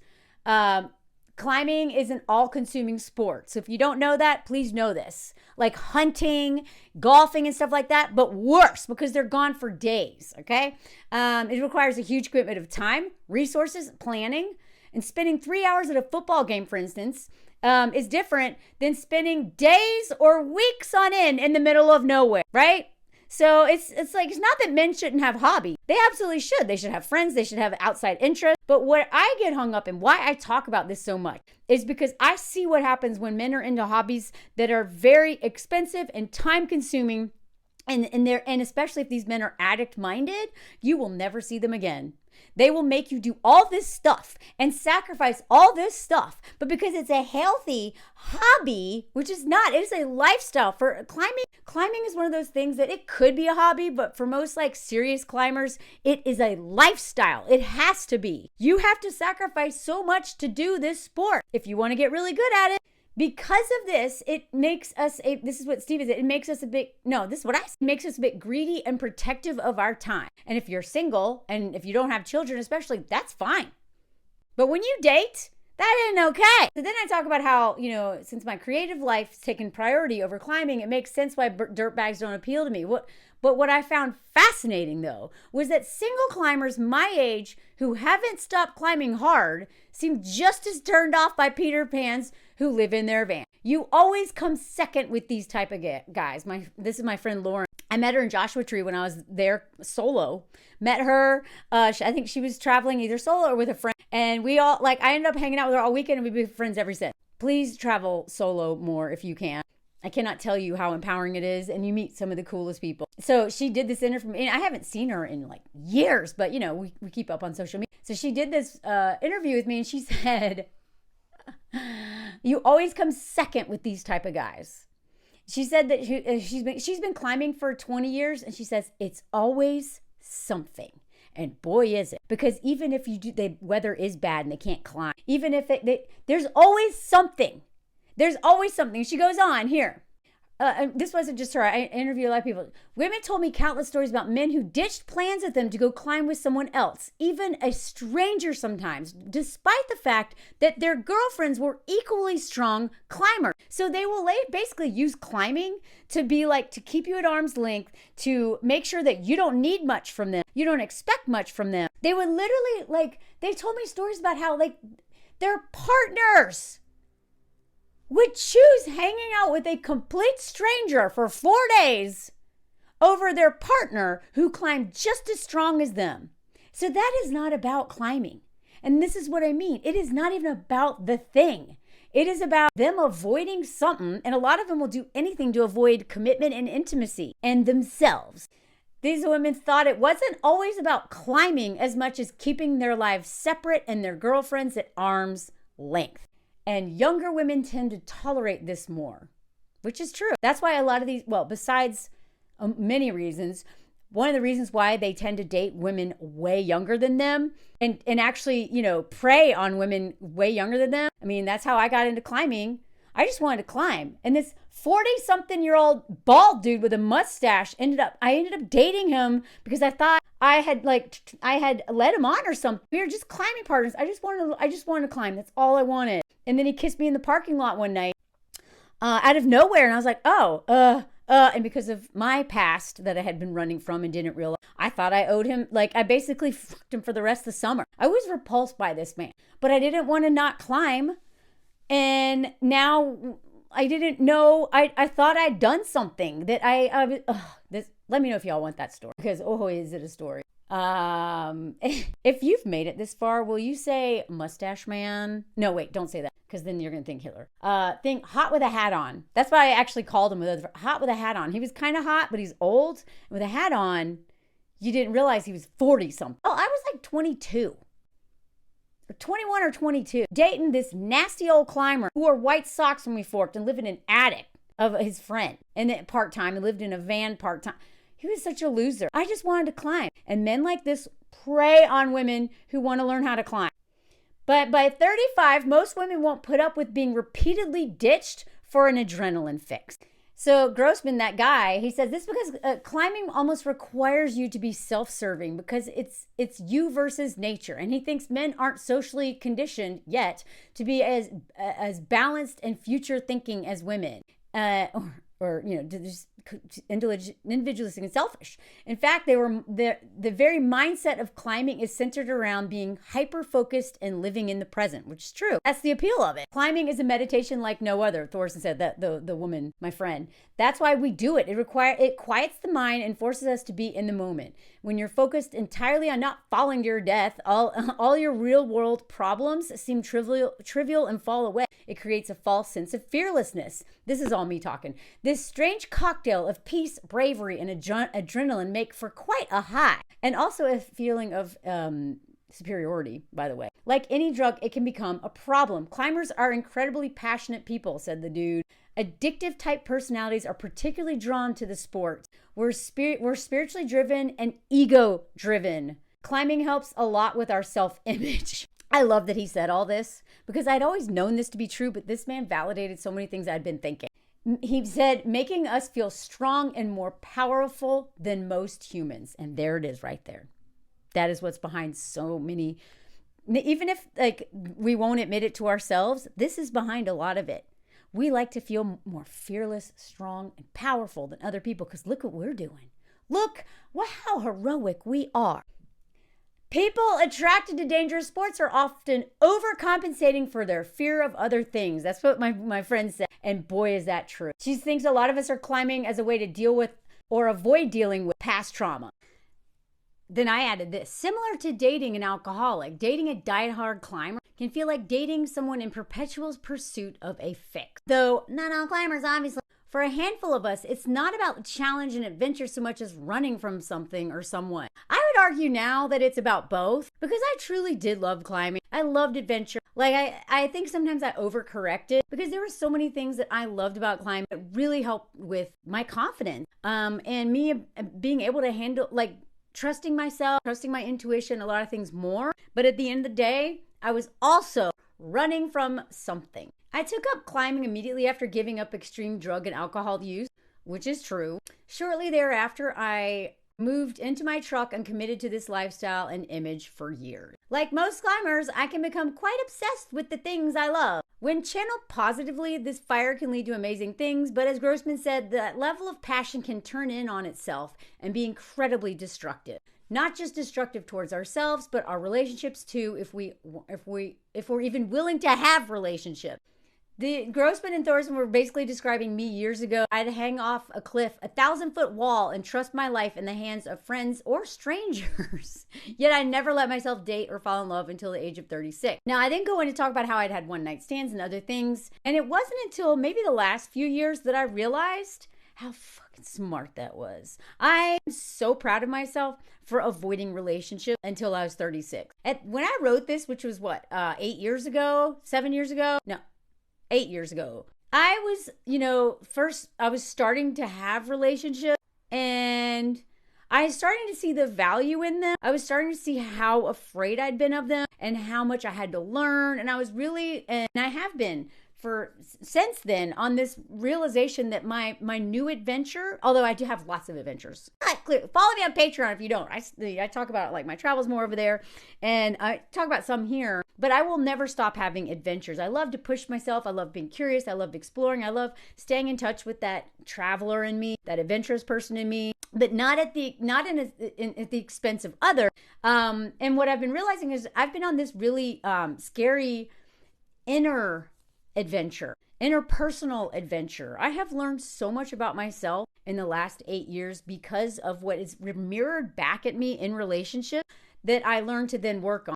climbing is an all-consuming sport. So if you don't know that, please know this. Like hunting, golfing, and stuff like that, but worse because they're gone for days, okay? It requires a huge commitment of time, resources, planning, and spending 3 hours at a football game, for instance, is different than spending days or weeks on end in the middle of nowhere, right? So it's not that men shouldn't have hobbies. They absolutely should. They should have friends. They should have outside interests. But what I get hung up in, why I talk about this so much, is because I see what happens when men are into hobbies that are very expensive and time consuming. And especially if these men are addict minded, you will never see them again. They will make you do all this stuff and sacrifice all this stuff. But because it's a healthy hobby, which is not, it is a lifestyle. For climbing is one of those things that it could be a hobby, but for most like serious climbers, it is a lifestyle. It has to be. You have to sacrifice so much to do this sport if you want to get really good at it. Because of this, it makes us this is what Steve is, it makes us a bit, no, this is what I say, it makes us a bit greedy and protective of our time. And if you're single and if you don't have children, especially, that's fine. But when you date, That isn't okay. So then I talk about how, since my creative life's taken priority over climbing, it makes sense why dirt bags don't appeal to me. But what I found fascinating, though, was that single climbers my age who haven't stopped climbing hard seem just as turned off by Peter Pans who live in their van. You always come second with these type of guys. This is my friend Lauren. I met her in Joshua Tree when I was there solo. Met her. I think she was traveling either solo or with a friend. And we all, I ended up hanging out with her all weekend and we've been friends ever since. Please travel solo more if you can. I cannot tell you how empowering it is, and you meet some of the coolest people. So she did this interview, and I haven't seen her in years, but we keep up on social media. So she did this interview with me, and she said, you always come second with these type of guys. She said that she's been climbing for 20 years, and she says it's always something. And boy, is it. Because even if the weather is bad and they can't climb, even if there's always something. There's always something. She goes on here. This wasn't just her. I interviewed a lot of people. Women told me countless stories about men who ditched plans with them to go climb with someone else, even a stranger sometimes, despite the fact that their girlfriends were equally strong climbers. So they will basically use climbing to be to keep you at arm's length, to make sure that you don't need much from them. You don't expect much from them. They would literally, they told me stories about how, their partners would choose hanging out with a complete stranger for 4 days over their partner who climbed just as strong as them. So that is not about climbing. And this is what I mean. It is not even about the thing. It is about them avoiding something, and a lot of them will do anything to avoid commitment and intimacy and themselves. These women thought it wasn't always about climbing as much as keeping their lives separate and their girlfriends at arm's length. And younger women tend to tolerate this more, which is true. That's why a lot of these, besides many reasons, one of the reasons why they tend to date women way younger than them and actually, prey on women way younger than them. I mean, that's how I got into climbing. I just wanted to climb. And this 40-something-year-old bald dude with a mustache I ended up dating him because I thought I had led him on or something. We were just climbing partners. I just wanted to climb. That's all I wanted. And then he kissed me in the parking lot one night out of nowhere. And I was like, and because of my past that I had been running from and didn't realize, I thought I owed him, I basically fucked him for the rest of the summer. I was repulsed by this man, but I didn't want to not climb. And now I didn't know, I thought I'd done something that let me know if y'all want that story, because is it a story? If you've made it this far, will you say mustache man? No, wait, don't say that, because then you're going to think Hitler. Think hot with a hat on. That's why I actually called him hot with a hat on. He was kind of hot, but he's old. And with a hat on, you didn't realize he was 40-something. Oh, I was 22. 21 or 22, dating this nasty old climber who wore white socks when we forked and lived in an attic of his friend. And then part-time, and lived in a van part-time. He was such a loser. I just wanted to climb. And men like this prey on women who want to learn how to climb. But by 35, most women won't put up with being repeatedly ditched for an adrenaline fix. So Grossman, that guy, he says this because climbing almost requires you to be self-serving because it's you versus nature. And he thinks men aren't socially conditioned yet to be as balanced and future thinking as women. Or just individualistic and selfish. In fact, the very mindset of climbing is centered around being hyper-focused and living in the present, which is true. That's the appeal of it. Climbing is a meditation like no other, Thorson said, that the woman, my friend. That's why we do it. It quiets the mind and forces us to be in the moment. When you're focused entirely on not falling to your death, all your real-world problems seem trivial and fall away. It creates a false sense of fearlessness. This is all me talking. This strange cocktail of peace, bravery, and adrenaline make for quite a high. And also a feeling of superiority, by the way. Like any drug, it can become a problem. Climbers are incredibly passionate people, said the dude. Addictive type personalities are particularly drawn to the sport. We're spiritually driven and ego driven. Climbing helps a lot with our self-image. I love that he said all this because I'd always known this to be true, but this man validated so many things I'd been thinking. He said, making us feel strong and more powerful than most humans. And there it is right there. That is what's behind so many Even if like we won't admit it to ourselves, this is behind a lot of it. We like to feel more fearless, strong, and powerful than other people because look what we're doing. Look how heroic we are. People attracted to dangerous sports are often overcompensating for their fear of other things. That's what my friend said. And boy, is that true. She thinks a lot of us are climbing as a way to deal with or avoid dealing with past trauma. Then I added this. Similar to dating an alcoholic, dating a diehard climber can feel like dating someone in perpetual pursuit of a fix. Though not all climbers, obviously. For a handful of us, it's not about challenge and adventure so much as running from something or someone. I would argue now that it's about both because I truly did love climbing. I loved adventure. Like I think sometimes I overcorrected because there were so many things that I loved about climbing that really helped with my confidence. And me being able to handle, like, trusting myself, trusting my intuition, a lot of things more. But at the end of the day, I was also running from something. I took up climbing immediately after giving up extreme drug and alcohol use, which is true. Shortly thereafter, I moved into my truck and committed to this lifestyle and image for years. Like most climbers, I can become quite obsessed with the things I love. When channeled positively, this fire can lead to amazing things, but as Grossman said, that level of passion can turn in on itself and be incredibly destructive. Not just destructive towards ourselves, but our relationships too, if we're even willing to have relationships. The Grossman and Thorson were basically describing me years ago. I'd hang off a cliff, 1,000-foot wall, and trust my life in the hands of friends or strangers. Yet I never let myself date or fall in love until the age of 36. Now, I didn't go in to talk about how I'd had one-night stands and other things. And it wasn't until maybe the last few years that I realized how fucking smart that was. I am so proud of myself for avoiding relationships until I was 36. When I wrote this, which was 8 years ago, 7 years ago? No. 8 years ago. I was, I was starting to have relationships and I was starting to see the value in them. I was starting to see how afraid I'd been of them and how much I had to learn. And I have been since then on this realization that my new adventure, although I do have lots of adventures. Follow me on Patreon if you don't. I talk about like my travels more over there and I talk about some here, but I will never stop having adventures. I love to push myself. I love being curious. I love exploring. I love staying in touch with that traveler in me, that adventurous person in me, but not at the expense of others. And what I've been realizing is I've been on this really scary interpersonal adventure. I have learned so much about myself in the last 8 years because of what is mirrored back at me in relationships that I learned to then work on.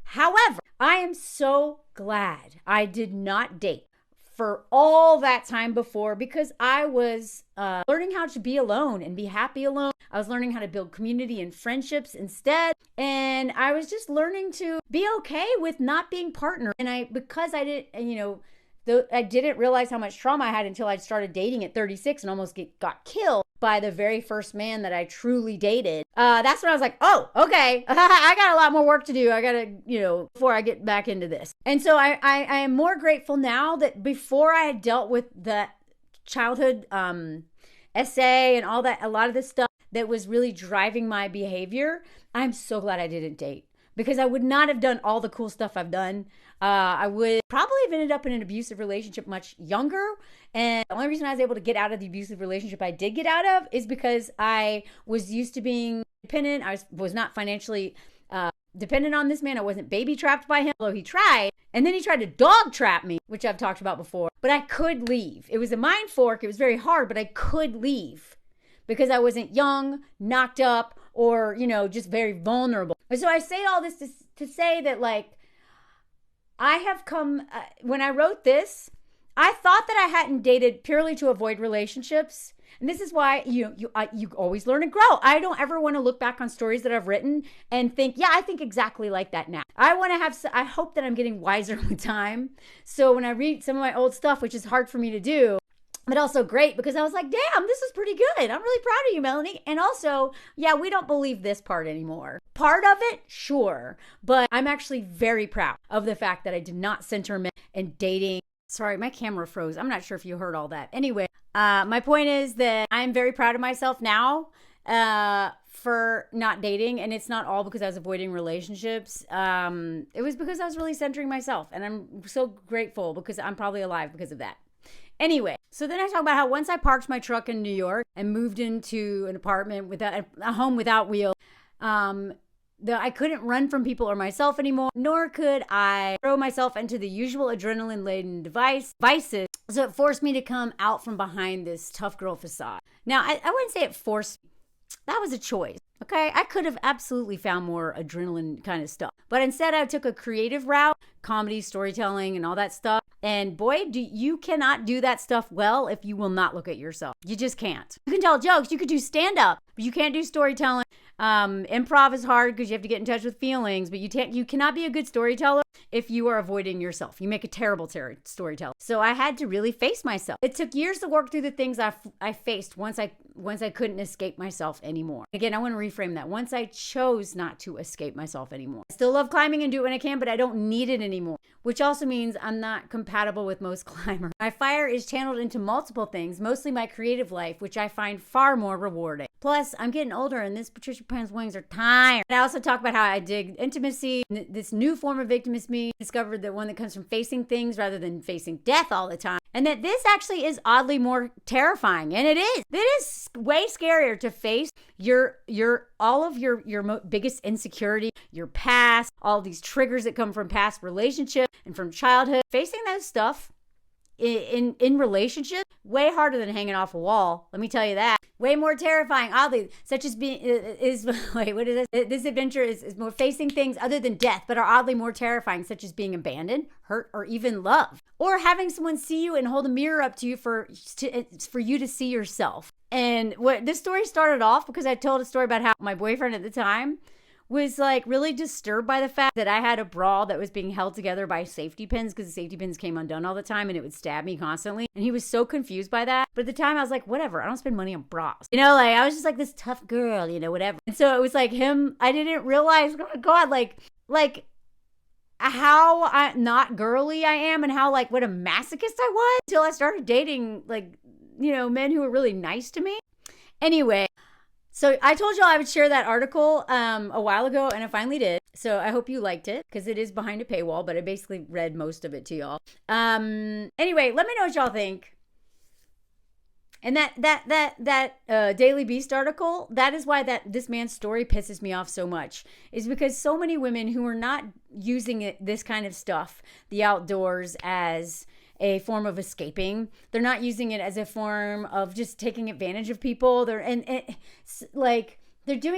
However, I am so glad I did not date for all that time before because I was learning how to be alone and be happy alone. I was learning how to build community and friendships instead. And I was just learning to be okay with not being partnered. And I didn't realize how much trauma I had until I started dating at 36 and almost got killed by the very first man that I truly dated. That's when I was like, oh, okay, I got a lot more work to do. I got to, before I get back into this. And so I am more grateful now that before I had dealt with the childhood essay and all that, a lot of this stuff that was really driving my behavior, I'm so glad I didn't date because I would not have done all the cool stuff I've done. I would probably have ended up in an abusive relationship much younger. And the only reason I was able to get out of the abusive relationship I did get out of is because I was used to being dependent. I was not financially dependent on this man. I wasn't baby trapped by him, although he tried. And then he tried to dog trap me, which I've talked about before. But I could leave. It was a mind fork. It was very hard, but I could leave because I wasn't young, knocked up, or, just very vulnerable. And so I say all this to say that, like, I have come, when I wrote this, I thought that I hadn't dated purely to avoid relationships. And this is why you always learn and grow. I don't ever want to look back on stories that I've written and think, yeah, I think exactly like that now. I hope that I'm getting wiser with time. So when I read some of my old stuff, which is hard for me to do, but also great because I was like, damn, this is pretty good. I'm really proud of you, Melanie. And also, yeah, we don't believe this part anymore. Part of it, sure. But I'm actually very proud of the fact that I did not center men and dating. Sorry, my camera froze. I'm not sure if you heard all that. Anyway, my point is that I'm very proud of myself now for not dating, and it's not all because I was avoiding relationships. It was because I was really centering myself, and I'm so grateful because I'm probably alive because of that. Anyway, so then I talk about how once I parked my truck in New York and moved into an apartment without a home without wheels, I couldn't run from people or myself anymore, nor could I throw myself into the usual adrenaline-laden vices. So it forced me to come out from behind this tough girl facade. Now, I wouldn't say it forced me. That was a choice, okay? I could have absolutely found more adrenaline kind of stuff. But instead, I took a creative route, comedy, storytelling, and all that stuff. And boy, you cannot do that stuff well if you will not look at yourself. You just can't. You can tell jokes. You could do stand-up, but you can't do storytelling. Improv is hard because you have to get in touch with feelings, but you cannot be a good storyteller if you are avoiding yourself. You make a terrible storyteller. So I had to really face myself. It took years to work through the things I faced once I couldn't escape myself anymore. Again, I want to reframe that. Once I chose not to escape myself anymore. I still love climbing and do it when I can, but I don't need it anymore, which also means I'm not compatible with most climbers. My fire is channeled into multiple things, mostly my creative life, which I find far more rewarding. Plus, I'm getting older and this Patricia Pan's wings are tired. And I also talk about how I dig intimacy, this new form of intimacy, discovered the one that comes from facing things rather than facing death all the time. And that this actually is oddly more terrifying. And it is. It is way scarier to face all of your biggest insecurity, your past, all these triggers that come from past relationships and from childhood. Facing that stuff in relationship, way harder than hanging off a wall. Let me tell you that. Way more terrifying, oddly, such as this adventure is more facing things other than death, but are oddly more terrifying, such as being abandoned, hurt, or even loved. Or having someone see you and hold a mirror up to you for you to see yourself. And this story started off because I told a story about how my boyfriend at the time was like really disturbed by the fact that I had a bra that was being held together by safety pins because the safety pins came undone all the time and it would stab me constantly. And he was so confused by that. But at the time I was like, whatever, I don't spend money on bras. Like I was just like this tough girl, whatever. And so it was like him, I didn't realize, oh my God, like how not girly I am and how like what a masochist I was until I started dating men who were really nice to me. Anyway, so I told y'all I would share that article a while ago, and I finally did. So I hope you liked it because it is behind a paywall, but I basically read most of it to y'all. Anyway, let me know what y'all think. And that Daily Beast article, that is why this man's story pisses me off so much, is because so many women who are not using this kind of stuff, the outdoors, as a form of escaping. They're not using it as a form of just taking advantage of people. They're doing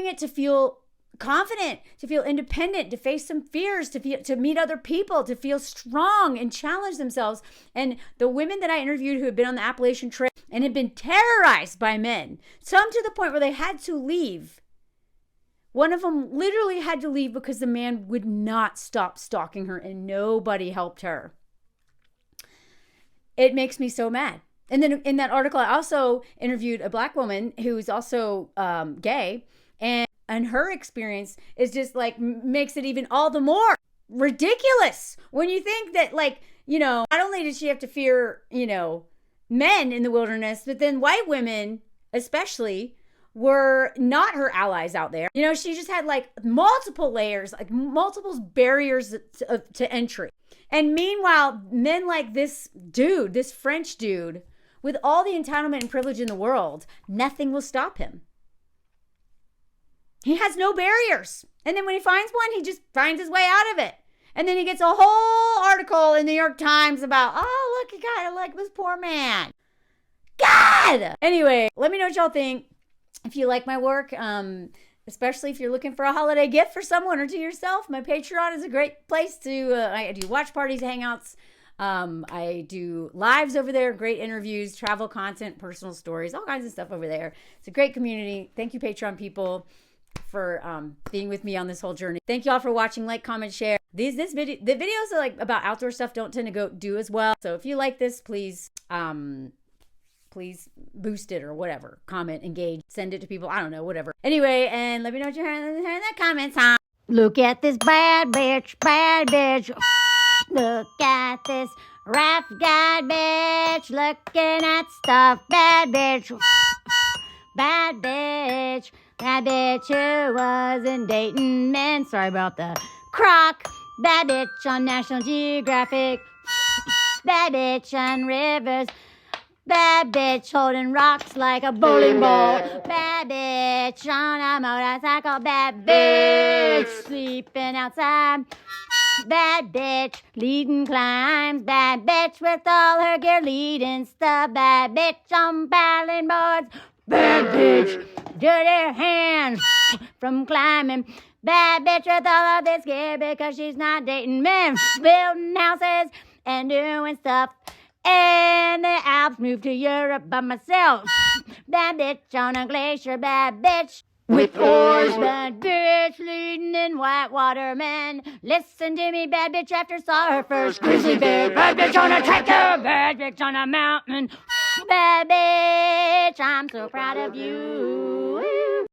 it to feel confident, to feel independent, to face some fears, to meet other people, to feel strong and challenge themselves. And the women that I interviewed who had been on the Appalachian Trail and had been terrorized by men, some to the point where they had to leave. One of them literally had to leave because the man would not stop stalking her and nobody helped her. It makes me so mad. And then in that article, I also interviewed a Black woman who is also gay. And her experience is just like makes it even all the more ridiculous when you think that not only did she have to fear, men in the wilderness, but then white women especially were not her allies out there. She just had multiple layers, multiple barriers to entry. And meanwhile, men like this dude, this French dude, with all the entitlement and privilege in the world, nothing will stop him. He has no barriers. And then when he finds one, he just finds his way out of it. And then he gets a whole article in the New York Times about, oh, look, you gotta like this poor man. God! Anyway, let me know what y'all think. If you like my work, especially if you're looking for a holiday gift for someone or to yourself, my Patreon is a great place to, I do watch parties, hangouts. I do lives over there, great interviews, travel content, personal stories, all kinds of stuff over there. It's a great community. Thank you, Patreon people, for being with me on this whole journey. Thank you all for watching, like, comment, share. The videos are about outdoor stuff don't tend to do as well. So if you like this, please boost it or whatever. Comment, engage, send it to people. I don't know, whatever. Anyway, and let me know what you're hearing in the comments, huh? Look at this bad bitch, bad bitch. Look at this rough guy bitch. Looking at stuff, bad bitch. Bad bitch. Bad bitch who wasn't dating men. Sorry about the crock. Bad bitch on National Geographic. Bad bitch on rivers. Bad bitch holding rocks like a bowling ball. Bad bitch on a motorcycle. Bad bitch sleeping outside. Bad bitch leading climbs. Bad bitch with all her gear leading stuff. Bad bitch on paddling boards. Bad bitch dirty hands from climbing. Bad bitch with all of this gear because she's not dating men. Building houses and doing stuff. And the Alps moved to Europe by myself. Bad bitch on a glacier. Bad bitch with oars. Bad bitch leading in whitewater men. Listen to me, bad bitch after saw her first grizzly bear. Bad bitch on a tractor. Bad bitch on a mountain. Bad bitch, I'm so proud of you.